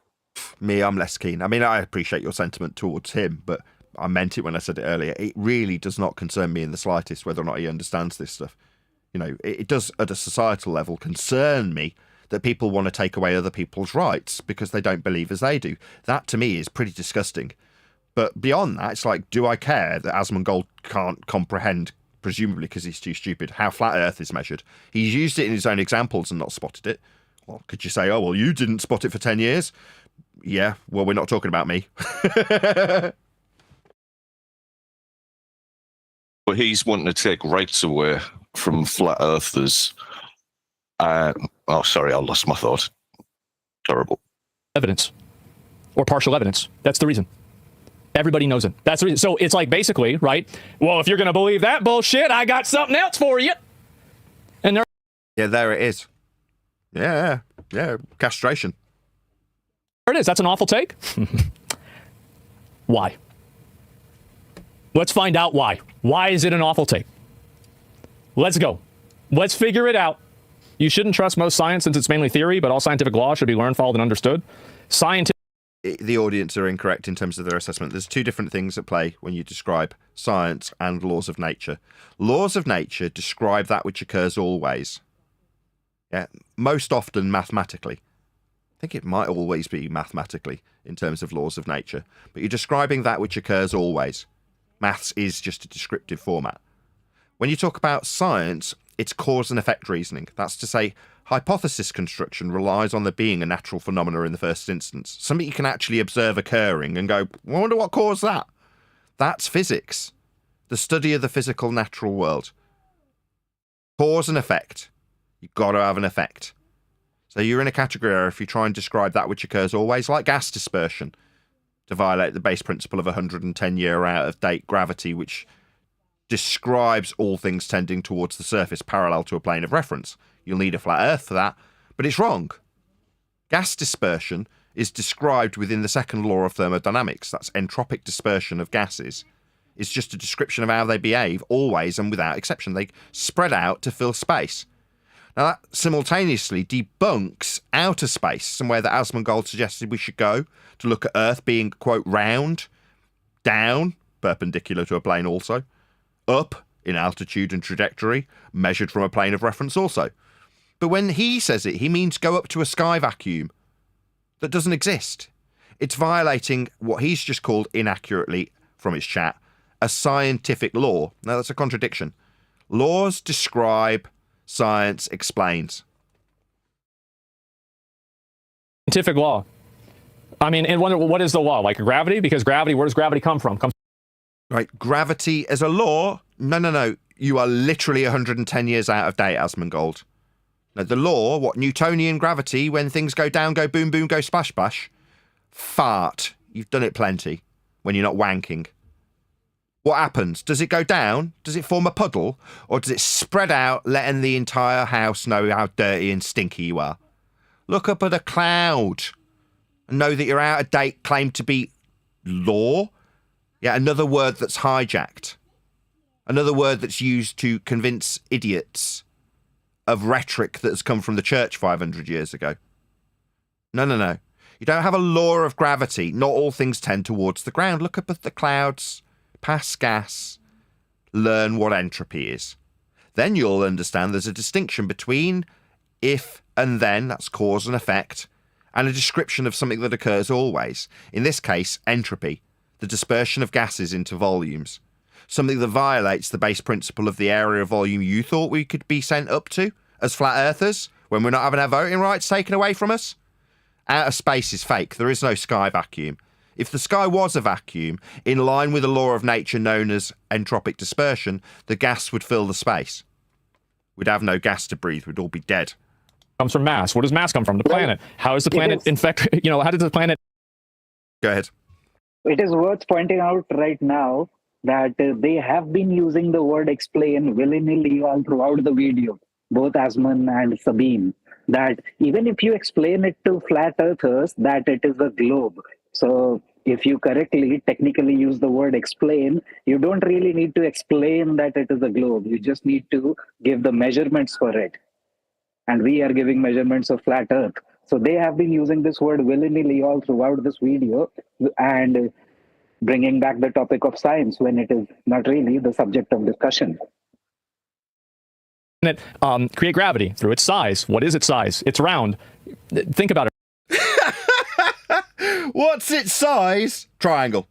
B: Me, I'm less keen. I mean, I appreciate your sentiment towards him, but I meant it when I said it earlier. It really does not concern me in the slightest whether or not he understands this stuff. You know, it does at a societal level concern me that people want to take away other people's rights because they don't believe as they do. That to me is pretty disgusting. But beyond that, it's like, do I care that AsmonGold can't comprehend, presumably because he's too stupid, how flat Earth is measured? He's used it in his own examples and not spotted it. Well, could you say, oh, well, you didn't spot it for 10 years? Yeah, well, we're not talking about me.
M: But he's wanting to take rights away from flat earthers. Oh, sorry, I lost my thought. Terrible.
F: Evidence or partial evidence. That's the reason. Everybody knows it. That's the reason. So it's like basically, right? Well, if you're going to believe that bullshit, I got something else for you. And there.
B: Yeah, there it is. Yeah, castration.
F: There it is. That's an awful take. Why? Let's find out why. Why is it an awful take? Let's go. Let's figure it out. You shouldn't trust most science since it's mainly theory, but all scientific law should be learned, followed, and understood.
B: The audience are incorrect in terms of their assessment. There's two different things at play when you describe science and laws of nature. Laws of nature describe that which occurs always. Yeah, most often mathematically. I think it might always be mathematically in terms of laws of nature. But you're describing that which occurs always. Maths is just a descriptive format. When you talk about science, it's cause and effect reasoning. That's to say, hypothesis construction relies on there being a natural phenomena in the first instance. Something you can actually observe occurring and go, I wonder what caused that. That's physics. The study of the physical natural world. Cause and effect. You've got to have an effect. So you're in a category area if you try and describe that which occurs always, like gas dispersion, to violate the base principle of 110-year out-of-date gravity, which describes all things tending towards the surface parallel to a plane of reference. You'll need a flat Earth for that, but it's wrong. Gas dispersion is described within the second law of thermodynamics. That's entropic dispersion of gases. It's just a description of how they behave, always and without exception. They spread out to fill space. Now, that simultaneously debunks outer space, somewhere that AsmonGold suggested we should go to look at Earth being, quote, round, down, perpendicular to a plane also, up in altitude and trajectory, measured from a plane of reference also. But when he says it, he means go up to a sky vacuum that doesn't exist. It's violating what he's just called, inaccurately from his chat, a scientific law. Now, that's a contradiction. Laws describe, science explains.
F: Scientific law. I mean, and what is the law? Like gravity? Because gravity, where does gravity come from?
B: Right, gravity as a law? No. You are literally 110 years out of date, AsmonGold. Now, the law, what, Newtonian gravity, when things go down, go boom, boom, go splash, splash. Fart. You've done it plenty when you're not wanking. What happens? Does it go down? Does it form a puddle? Or does it spread out, letting the entire house know how dirty and stinky you are? Look up at a cloud and know that your out-of-date claim to be law. Yeah, another word that's hijacked. Another word that's used to convince idiots of rhetoric that has come from the church 500 years ago. No. You don't have a law of gravity. Not all things tend towards the ground. Look up at the clouds. Pass gas, learn what entropy is. Then you'll understand there's a distinction between if and then, that's cause and effect, and a description of something that occurs always. In this case, entropy, the dispersion of gases into volumes. Something that violates the base principle of the area of volume you thought we could be sent up to as flat earthers when we're not having our voting rights taken away from us. Outer space is fake. There is no sky vacuum. If the sky was a vacuum, in line with a law of nature known as entropic dispersion, the gas would fill the space. We'd have no gas to breathe. We'd all be dead.
F: Comes from mass. Where does mass come from? The planet. How is the planet infect? How does the planet?
B: Go ahead.
G: It is worth pointing out right now that they have been using the word explain willy-nilly all throughout the video, both Asmon and Sabine, that even if you explain it to flat earthers that it is a globe. So if you correctly, technically use the word explain, you don't really need to explain that it is a globe. You just need to give the measurements for it. And we are giving measurements of flat earth. So they have been using this word willy-nilly all throughout this video. And bringing back the topic of science when it is not really the subject of discussion.
F: Create gravity through its size. What is its size? It's round. Think about it.
B: What's its size? Triangle.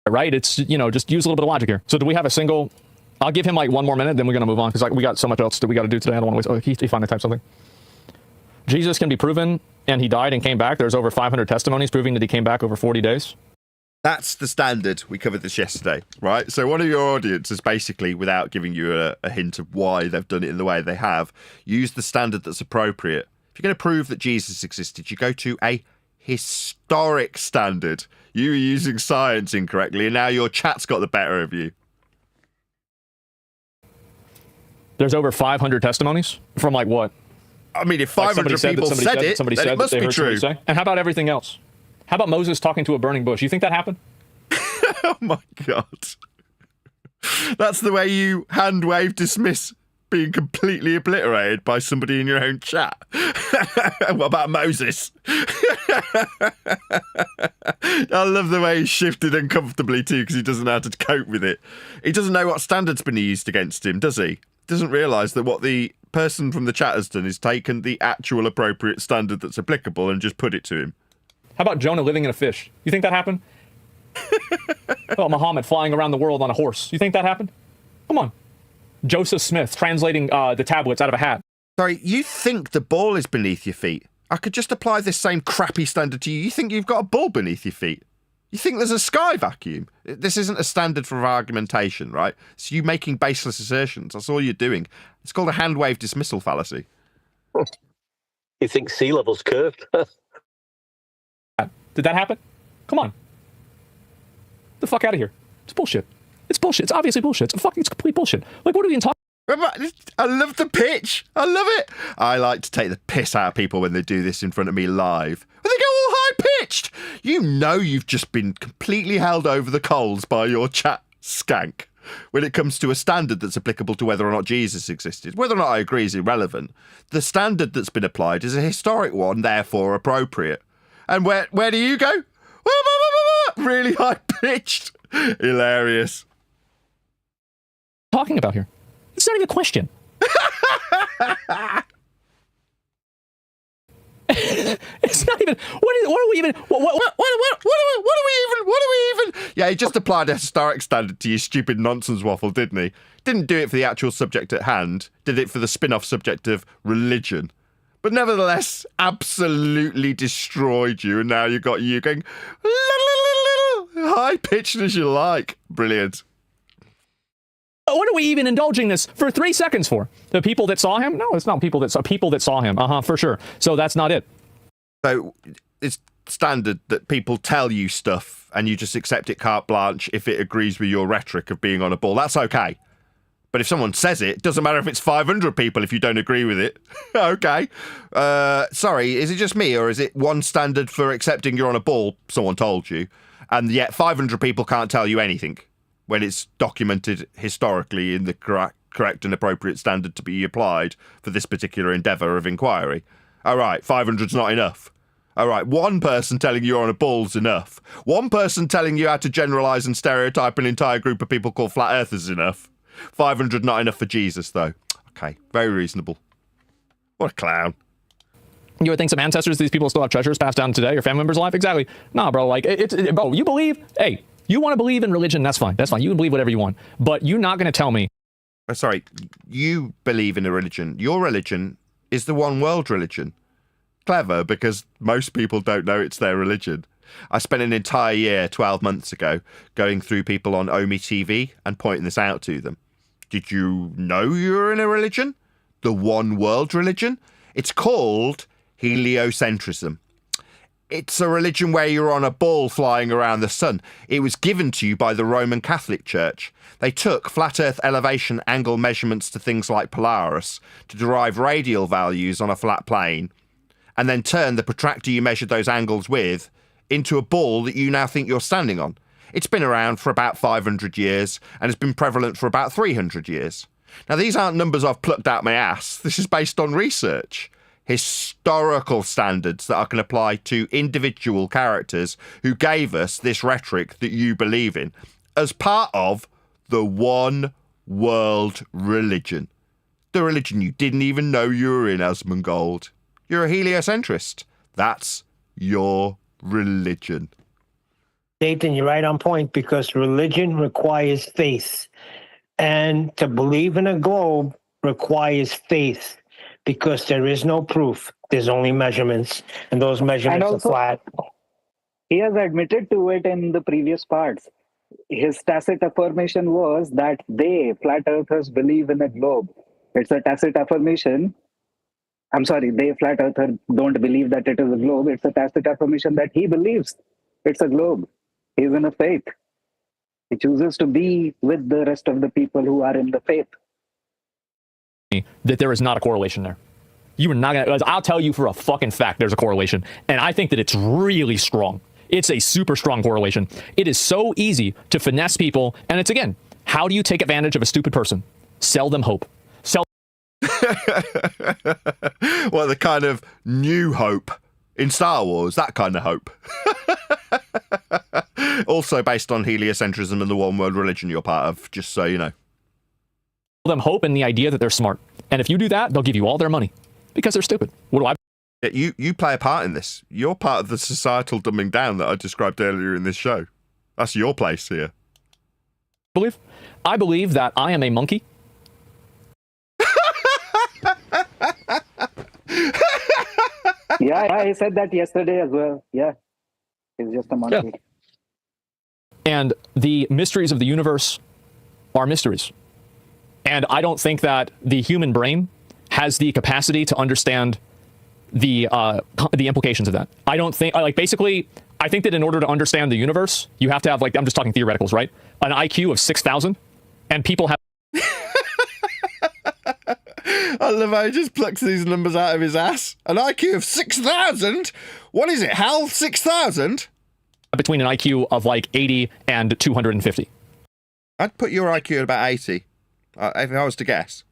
F: Right? It's, just use a little bit of logic here. So do we have a single... I'll give him like 1 more minute, then we're going to move on because we got so much else that we got to do today. I don't want to waste... Oh, he finally typed something. Jesus can be proven, and he died and came back. There's over 500 testimonies proving that he came back over 40 days.
B: That's the standard. We covered this yesterday, right? So one of your audience is basically, without giving you a hint of why they've done it in the way they have, used the standard that's appropriate. If you're going to prove that Jesus existed, you go to a historic standard. You were using science incorrectly, and now your chat's got the better of you.
F: There's over 500 testimonies from like what?
B: I mean, if 500 people said it, then it must be true.
F: And how about everything else? How about Moses talking to a burning bush? You think that happened?
B: Oh my God. That's the way you hand wave dismiss being completely obliterated by somebody in your own chat. What about Moses? I love the way he shifted uncomfortably too, because he doesn't know how to cope with it. He doesn't know what standard's been used against him, does he? Doesn't realise that what the person from the chat has done is taken the actual appropriate standard that's applicable and just put it to him.
F: How about Jonah living in a fish? You think that happened? How about Muhammad flying around the world on a horse? You think that happened? Come on. Joseph Smith translating the tablets out of a hat.
B: Sorry, you think the ball is beneath your feet? I could just apply this same crappy standard to you. You think you've got a ball beneath your feet? You think there's a sky vacuum? This isn't a standard for argumentation, right? It's you making baseless assertions. That's all you're doing. It's called a hand wave dismissal fallacy.
J: You think sea level's curved?
F: Did that happen? Come on. The fuck out of here. It's bullshit. It's bullshit. It's obviously bullshit. It's complete bullshit. Like, what are we even talking?
B: I love the pitch. I love it. I like to take the piss out of people when they do this in front of me live. But they go all high-pitched. You know you've just been completely held over the coals by your chat skank when it comes to a standard that's applicable to whether or not Jesus existed. Whether or not I agree is irrelevant. The standard that's been applied is a historic one, therefore appropriate. And where do you go? Really high-pitched. Hilarious.
F: Talking about here? It's not even a question. It's not even. What are we even? What
B: are we even? Yeah, he just applied a historic standard to your stupid nonsense waffle, didn't he? Didn't do it for the actual subject at hand. Did it for the spin-off subject of religion. But nevertheless, absolutely destroyed you, and now you've got you going high-pitched as you like. Brilliant.
F: What are we even indulging this for 3 seconds for? The people that saw him? No, it's not people that saw him. For sure. So that's not it.
B: So it's standard that people tell you stuff and you just accept it carte blanche if it agrees with your rhetoric of being on a ball. That's okay. But if someone says it doesn't matter if it's 500 people if you don't agree with it. Okay. Sorry, is it just me or is it one standard for accepting you're on a ball, someone told you, and yet 500 people can't tell you anything when it's documented historically in the correct and appropriate standard to be applied for this particular endeavour of inquiry? All right, 500's not enough. All right, one person telling you you're on a ball's enough. One person telling you how to generalise and stereotype an entire group of people called flat earthers is enough. 500 not enough for Jesus, though. Okay, very reasonable. What a clown.
F: You would think some ancestors, these people still have treasures passed down today, or family members alive? Exactly. Nah, bro, like, bro, you believe? Hey, you want to believe in religion, that's fine. That's fine. You can believe whatever you want. But you're not going to tell me.
B: Sorry, you believe in a religion. Your religion is the one world religion. Clever, because most people don't know it's their religion. I spent an entire year, 12 months ago, going through people on Omi TV and pointing this out to them. Did you know you're in a religion? The one world religion? It's called heliocentrism. It's a religion where you're on a ball flying around the sun. It was given to you by the Roman Catholic Church. They took flat Earth elevation angle measurements to things like Polaris to derive radial values on a flat plane, and then turned the protractor you measured those angles with into a ball that you now think you're standing on. It's been around for about 500 years and has been prevalent for about 300 years. Now, these aren't numbers I've plucked out my ass. This is based on research. historical standards that I can apply to individual characters who gave us this rhetoric that you believe in as part of the one world religion. The religion you didn't even know you were in, AsmonGold. You're a heliocentrist. That's your religion.
D: Nathan, you're right on point, because religion requires faith. And to believe in a globe requires faith, because there is no proof. There's only measurements, and those measurements
G: also,
D: are flat.
G: He has admitted to it in the previous parts. His tacit affirmation was that they, flat earthers, believe in a globe. It's a tacit affirmation. I'm sorry, they, flat earthers, don't believe that it is a globe. It's a tacit affirmation that he believes it's a globe. He's in a faith. He chooses to be with the rest of the people who are in the faith.
F: That there is not a correlation there. You are not going to, I'll tell you for a fucking fact there's a correlation. And I think that it's really strong. It's a super strong correlation. It is so easy to finesse people. And it's, again, how do you take advantage of a stupid person? Sell them hope. Sell.
B: Well, the kind of new hope in Star Wars, that kind of hope. Also based on heliocentrism and the one world religion you're part of, just so you know.
F: Them hope in the idea that they're smart. And if you do that, they'll give you all their money because they're stupid. What do I?
B: Yeah, you play a part in this. You're part of the societal dumbing down that I described earlier in this show. That's your place here.
F: I believe that I am a monkey.
G: Yeah, I said that yesterday as well. Yeah, he's just a monkey.
F: Yeah. And the mysteries of the universe are mysteries. And I don't think that the human brain has the capacity to understand the implications of that. I don't think, like, basically, I think that in order to understand the universe, you have to have, like, I'm just talking theoreticals, right? An IQ of 6,000, and people have.
B: I love how he just plucks these numbers out of his ass. An IQ of 6,000? What is it, Hal? 6,000?
F: Between an IQ of like 80 and 250.
B: I'd put your IQ at about 80, if I was to guess.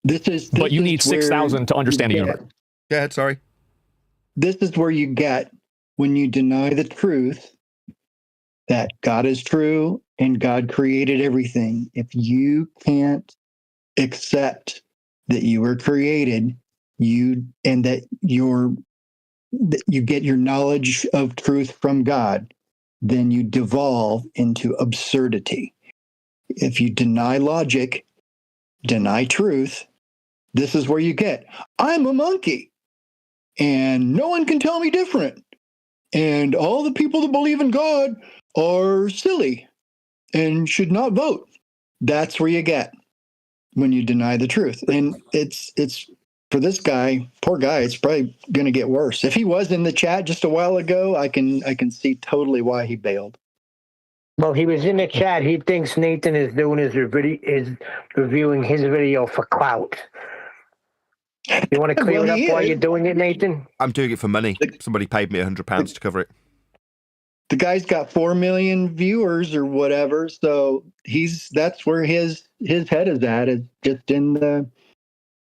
F: But you need 6,000 to understand a universe.
B: Go ahead, sorry.
E: This is where you get when you deny the truth that God is true and God created everything. If you can't accept that you were created, and that you get your knowledge of truth from God, then you devolve into absurdity. If you deny logic, deny truth, this is where you get, I'm a monkey, and no one can tell me different. And all the people that believe in God are silly and should not vote. That's where you get when you deny the truth. And it's for this guy, poor guy, it's probably going to get worse. If he was in the chat just a while ago, I can see totally why he bailed.
D: Well, he was in the chat. He thinks Nathan is doing is reviewing his video for clout. You want to clear it up while you're doing it, Nathan?
B: I'm doing it for money. Somebody paid me £100 to cover it.
E: The guy's got 4 million viewers or whatever, so that's where his head is at. Is just in the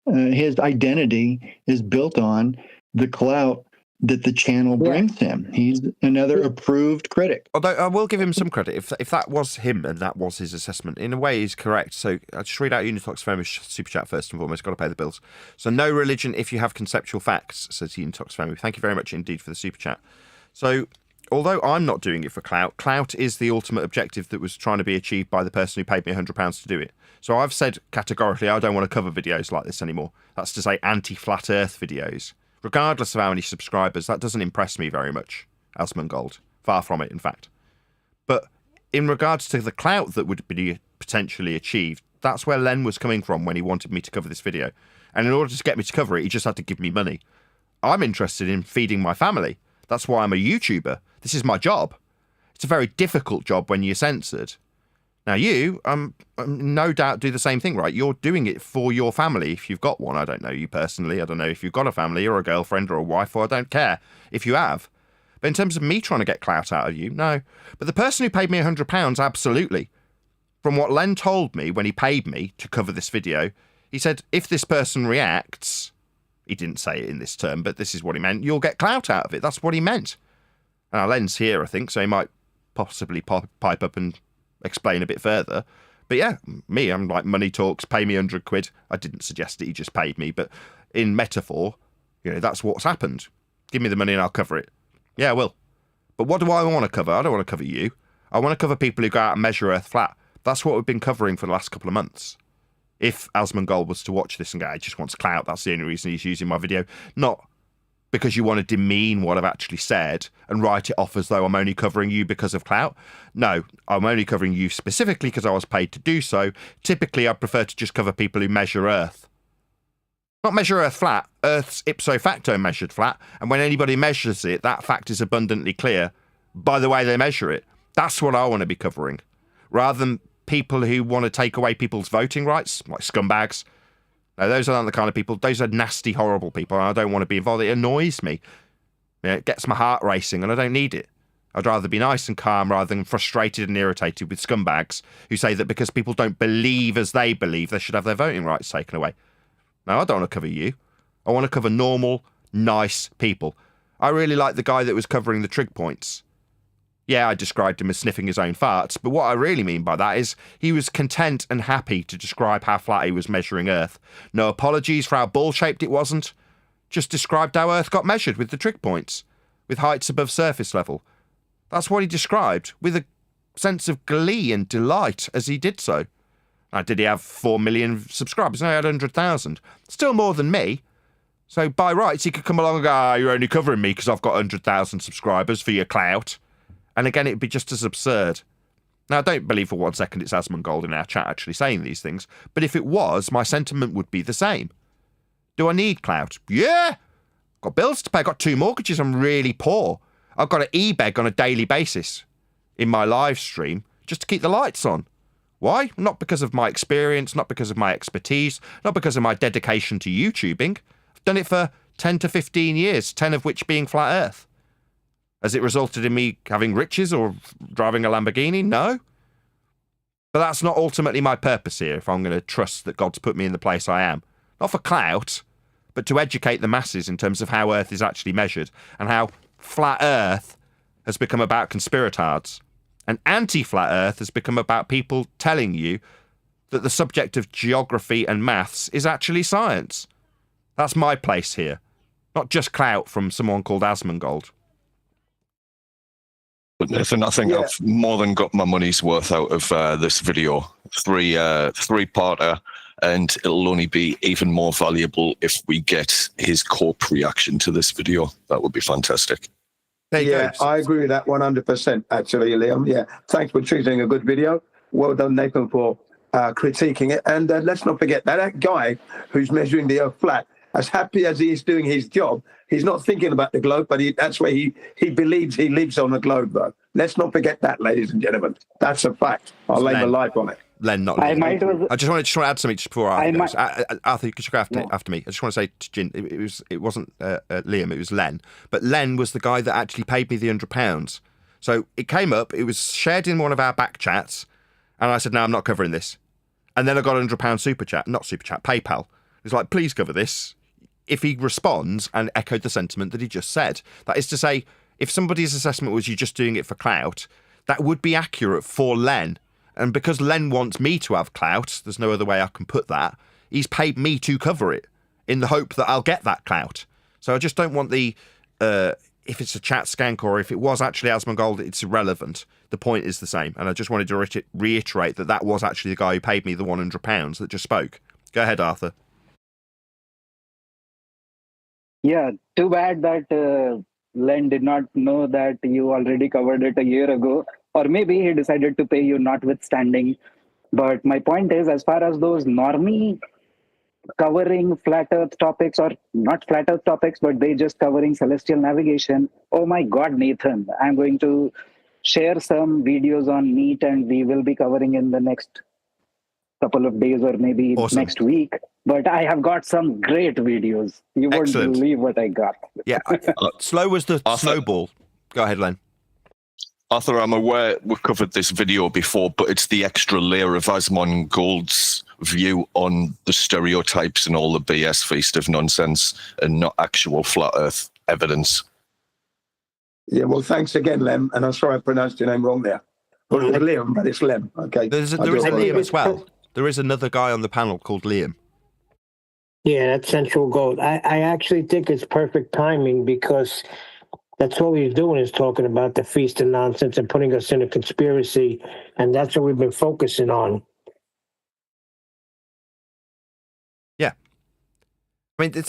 E: his identity is built on the clout that the channel brings him. He's another approved critic.
B: Although I will give him some credit. If that was him and that was his assessment, in a way he's correct. So I'll just read out Unitox Famous super chat first and foremost. Got to pay the bills. So no religion if you have conceptual facts, says Unitox Family. Thank you very much indeed for the super chat. So although I'm not doing it for clout is the ultimate objective that was trying to be achieved by the person who paid me £100 to do it. So I've said categorically I don't want to cover videos like this anymore. That's to say anti-flat earth videos. Regardless of how many subscribers, that doesn't impress me very much, AsmonGold. Far from it, in fact. But in regards to the clout that would be potentially achieved, that's where Len was coming from when he wanted me to cover this video. And in order to get me to cover it, he just had to give me money. I'm interested in feeding my family. That's why I'm a YouTuber. This is my job. It's a very difficult job when you're censored. Now you, no doubt do the same thing, right? You're doing it for your family if you've got one. I don't know you personally. I don't know if you've got a family or a girlfriend or a wife, or I don't care if you have. But in terms of me trying to get clout out of you, no. But the person who paid me £100, absolutely. From what Len told me when he paid me to cover this video, he said, if this person reacts, he didn't say it in this term, but this is what he meant. You'll get clout out of it. That's what he meant. Now, Len's here, I think, so he might possibly pipe up and explain a bit further. But yeah, I'm like, money talks, pay me 100 quid. I didn't suggest that he just paid me, but in metaphor, that's what's happened. Give me the money and I'll cover it. Yeah, I will. But what do I want to cover? I don't want to cover you. I want to cover people who go out and measure Earth flat. That's what we've been covering for the last couple of months. If Asmongold was to watch this and go, he just wants clout, that's the only reason he's using my video. Not because you want to demean what I've actually said and write it off as though I'm only covering you because of clout. No, I'm only covering you specifically because I was paid to do so. Typically, I prefer to just cover people who measure Earth. Not measure Earth flat, Earth's ipso facto measured flat, and when anybody measures it, that fact is abundantly clear by the way they measure it. That's what I want to be covering, rather than people who want to take away people's voting rights, like scumbags. No, those aren't the kind of people. Those are nasty, horrible people, and I don't want to be involved. It annoys me. It gets my heart racing, and I don't need it. I'd rather be nice and calm rather than frustrated and irritated with scumbags who say that because people don't believe as they believe, they should have their voting rights taken away. No, I don't want to cover you. I want to cover normal, nice people. I really like the guy that was covering the trig points. Yeah, I described him as sniffing his own farts, but what I really mean by that is he was content and happy to describe how flat he was measuring Earth. No apologies for how ball-shaped it wasn't. Just described how Earth got measured with the trig points, with heights above surface level. That's what he described, with a sense of glee and delight as he did so. Now, did he have 4 million subscribers? No, he had 100,000. Still more than me. So by rights, he could come along and go, you're only covering me because I've got 100,000 subscribers for your clout. And again, it'd be just as absurd. Now, I don't believe for 1 second it's AsmonGold in our chat actually saying these things, but if it was, my sentiment would be the same. Do I need clout? Yeah! Got bills to pay, got 2 mortgages, I'm really poor. I've got to e-beg on a daily basis in my live stream just to keep the lights on. Why? Not because of my experience, not because of my expertise, not because of my dedication to YouTubing. I've done it for 10 to 15 years, 10 of which being flat Earth. Has it resulted in me having riches or driving a Lamborghini? No. But that's not ultimately my purpose here, if I'm going to trust that God's put me in the place I am. Not for clout, but to educate the masses in terms of how Earth is actually measured and how flat Earth has become about conspiratards. And anti-flat Earth has become about people telling you that the subject of geography and maths is actually science. That's my place here. Not just clout from someone called AsmonGold.
M: But Nathan, I think I've more than got my money's worth out of this video. Three-parter, and it'll only be even more valuable if we get his corp reaction to this video. That would be fantastic.
C: Yeah, I agree with that 100%, actually, Liam. Yeah, thanks for choosing a good video. Well done, Nathan, for critiquing it. And let's not forget that guy who's measuring the Earth flat, as happy as he is doing his job, he's not thinking about the globe, but that's where he believes he lives on the globe, though. Let's not forget that, ladies and gentlemen. That's a fact. I'll lay my life on it.
B: Len, not Len. I just want to add something just before Arthur goes. Arthur, could you go after me? I just want to say to Jin, it wasn't Liam, it was Len. But Len was the guy that actually paid me the £100. So it came up, it was shared in one of our back chats, and I said, no, I'm not covering this. And then I got a £100 super chat, not super chat, PayPal. It was like, please cover this. If he responds and echoed the sentiment that he just said. That is to say, if somebody's assessment was you're just doing it for clout, that would be accurate for Len. And because Len wants me to have clout, there's no other way I can put that, he's paid me to cover it in the hope that I'll get that clout. So I just don't want the, if it's a chat skank or if it was actually AsmonGold, it's irrelevant. The point is the same. And I just wanted to reiterate that that was actually the guy who paid me the £100 that just spoke. Go ahead, Arthur.
G: Yeah, too bad that Len did not know that you already covered it a year ago. Or maybe he decided to pay you notwithstanding. But my point is, as far as those normie covering flat earth topics, or not flat earth topics, but they just covering celestial navigation, oh my God, Nathan, I'm going to share some videos on Meet, and we will be covering in the next couple of days or maybe next week. But I have got some great videos. You won't believe what I got.
B: Yeah, slow as the snowball. Go ahead, Len.
M: Arthur, I'm aware we've covered this video before, but it's the extra layer of AsmonGold's view on the stereotypes and all the BS feast of nonsense and not actual flat Earth evidence.
C: Yeah, well, thanks again, Lem. And I'm sorry I pronounced your name wrong there. Well, it was Liam, but it's Lem. Okay.
B: There is a Liam as well. There is another guy on the panel called Liam.
D: Yeah, that's AsmonGold. I actually think it's perfect timing because that's all he's doing is talking about the feast of nonsense and putting us in a conspiracy, and that's what we've been focusing on.
B: Yeah. I mean,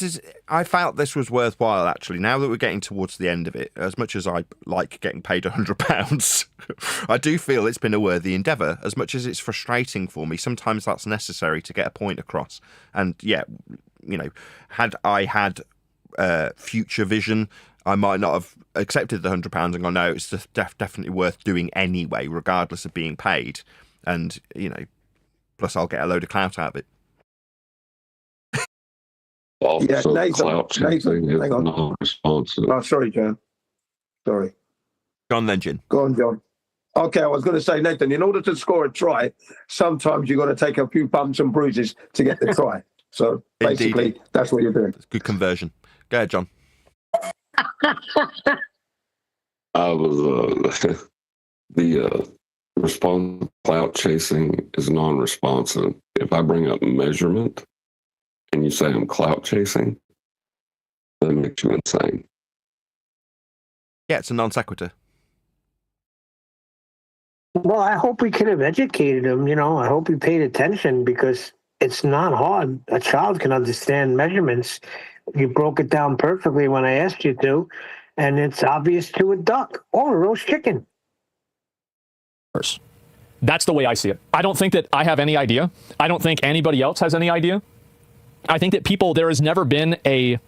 B: I felt this was worthwhile, actually. Now that we're getting towards the end of it, as much as I like getting paid £100, I do feel it's been a worthy endeavour. As much as it's frustrating for me, sometimes that's necessary to get a point across. And yeah, you know, had I had future vision, I might not have accepted the £100 and gone, no, it's just definitely worth doing anyway, regardless of being paid. And, you know, plus I'll get a load of clout out of it.
C: Yeah, Nathan, hang on.
H: Non-responsive.
C: Oh, sorry, John. Sorry.
B: Go on then, Jin.
C: Go on, John. Okay, I was going to say, Nathan, in order to score a try, sometimes you've got to take a few bumps and bruises to get the try. So basically,
B: Indeed.
C: that's what you're doing.
B: Good conversion. Go ahead, John.
H: I was the response clout chasing is non-responsive. If I bring up measurement and you say I'm clout chasing, that makes you insane.
B: Yeah, it's a non sequitur.
D: Well, I hope we could have educated him. You know, I hope he paid attention because it's not hard. A child can understand measurements. You broke it down perfectly when I asked you to, and it's obvious to a duck or a roast chicken.
F: That's the way I see it. I don't think that I have any idea. I don't think anybody else has any idea. I think that there has never been a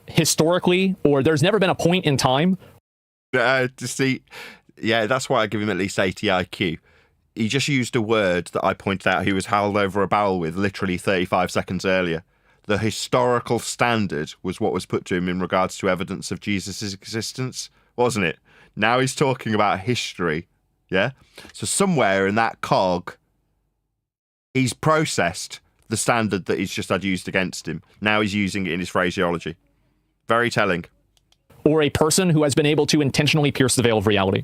F: historically, or there's never been a point in time.
B: To see, yeah, that's why I give him at least 80 IQ. He just used a word that I pointed out he was howled over a barrel with literally 35 seconds earlier. The historical standard was what was put to him in regards to evidence of Jesus' existence, wasn't it? Now he's talking about history, yeah? So somewhere in that cog, he's processed the standard that he's just had used against him. Now he's using it in his phraseology. Very telling.
F: Or a person who has been able to intentionally pierce the veil of reality.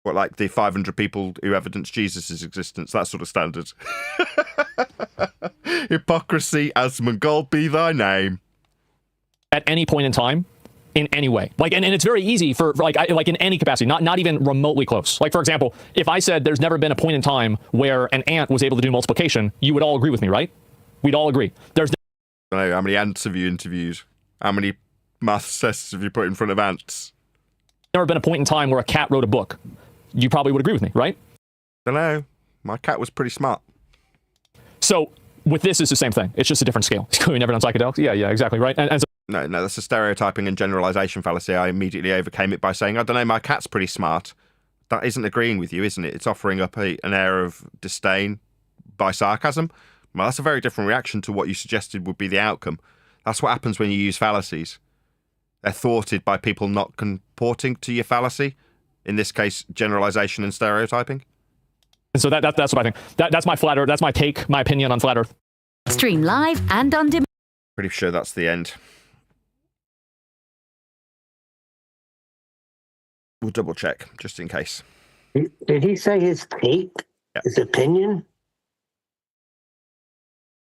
B: What, like the 500 people who evidenced Jesus' existence, that sort of standard. Hypocrisy, AsmonGold be thy name.
F: At any point in time, in any way. Like, and it's very easy for like in any capacity, not even remotely close. Like, for example, if I said there's never been a point in time where an ant was able to do multiplication, you would all agree with me, right? We'd all agree. I
B: don't know, how many ants have you interviewed? How many maths tests have you put in front of ants?
F: Never been a point in time where a cat wrote a book. You probably would agree with me, right?
B: Don't know. My cat was pretty smart.
F: So with this, it's the same thing. It's just a different scale. You never done psychedelics? Yeah, exactly, right? And so
B: No, that's a stereotyping and generalization fallacy. I immediately overcame it by saying, I don't know, my cat's pretty smart. That isn't agreeing with you, isn't it? It's offering up an air of disdain by sarcasm. Well, that's a very different reaction to what you suggested would be the outcome. That's what happens when you use fallacies. They're thwarted by people not comporting to your fallacy. In this case, generalization and stereotyping.
F: And so that's what I think. That's my flat Earth. That's my take, my opinion on flat Earth.
N: Stream live and on demand.
B: Pretty sure that's the end. We'll double check just in case.
D: Did he say his take? Yeah. His opinion?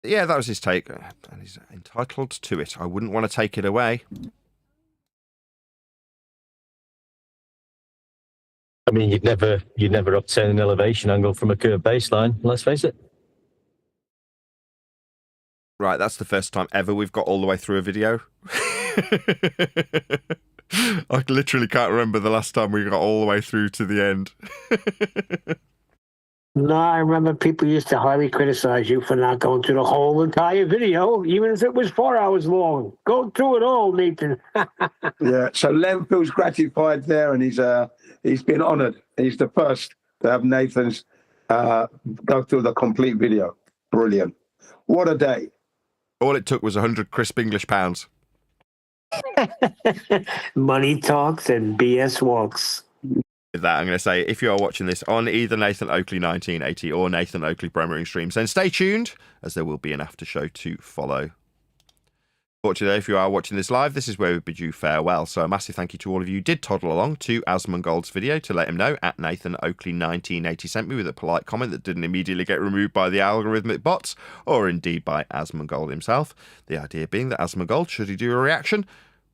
B: Yeah, that was his take. And he's entitled to it. I wouldn't want to take it away.
I: I mean, you'd never obtain an elevation angle from a curved baseline, let's face it.
B: Right, that's the first time ever we've got all the way through a video. I literally can't remember the last time we got all the way through to the end.
D: No, I remember people used to highly criticize you for not going through the whole entire video, even if it was 4 hours long. Go through it all, Nathan.
C: Yeah, so Lem feels gratified there, and he's been honoured. He's the first to have Nathan's go through the complete video. Brilliant. What a day.
B: All it took was 100 crisp English pounds.
D: Money talks and BS walks.
B: With that, I'm going to say, if you are watching this on either Nathan Oakley 1980 or Nathan Oakley Bremmering streams, then stay tuned, as there will be an after show to follow. Fortunately, if you are watching this live, this is where we bid you farewell. So a massive thank you to all of you who did toddle along to AsmonGold's video to let him know at Nathan Oakley 1980 sent me with a polite comment that didn't immediately get removed by the algorithmic bots, or indeed by AsmonGold himself. The idea being that AsmonGold, should he do a reaction,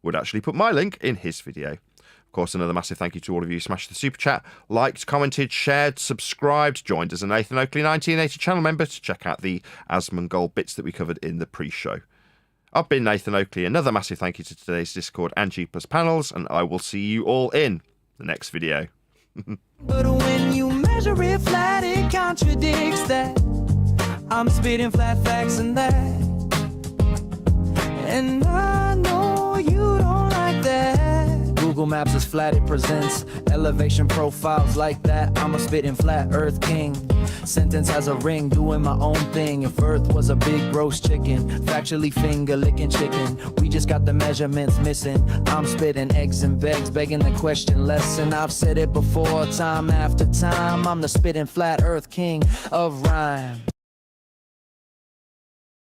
B: would actually put my link in his video. Of course, another massive thank you to all of you who smashed the super chat, liked, commented, shared, subscribed, joined as a Nathan Oakley 1980 channel member to check out the AsmonGold bits that we covered in the pre-show. I've been Nathan Oakley. Another massive thank you to today's Discord and G+ panels, and I will see you all in the next video.
A: But when you measure it flat, it contradicts that. I'm spitting flat facts and that. And I know you don't like that. Google Maps is flat, it presents elevation profiles like that. I'm a spitting flat earth king. Sentence has a ring, doing my own thing. If Earth was a big roast chicken, factually finger licking chicken. We just got the measurements missing. I'm spitting eggs and begs, begging the question lesson. I've said it before, time after time. I'm the spitting flat earth king of rhyme.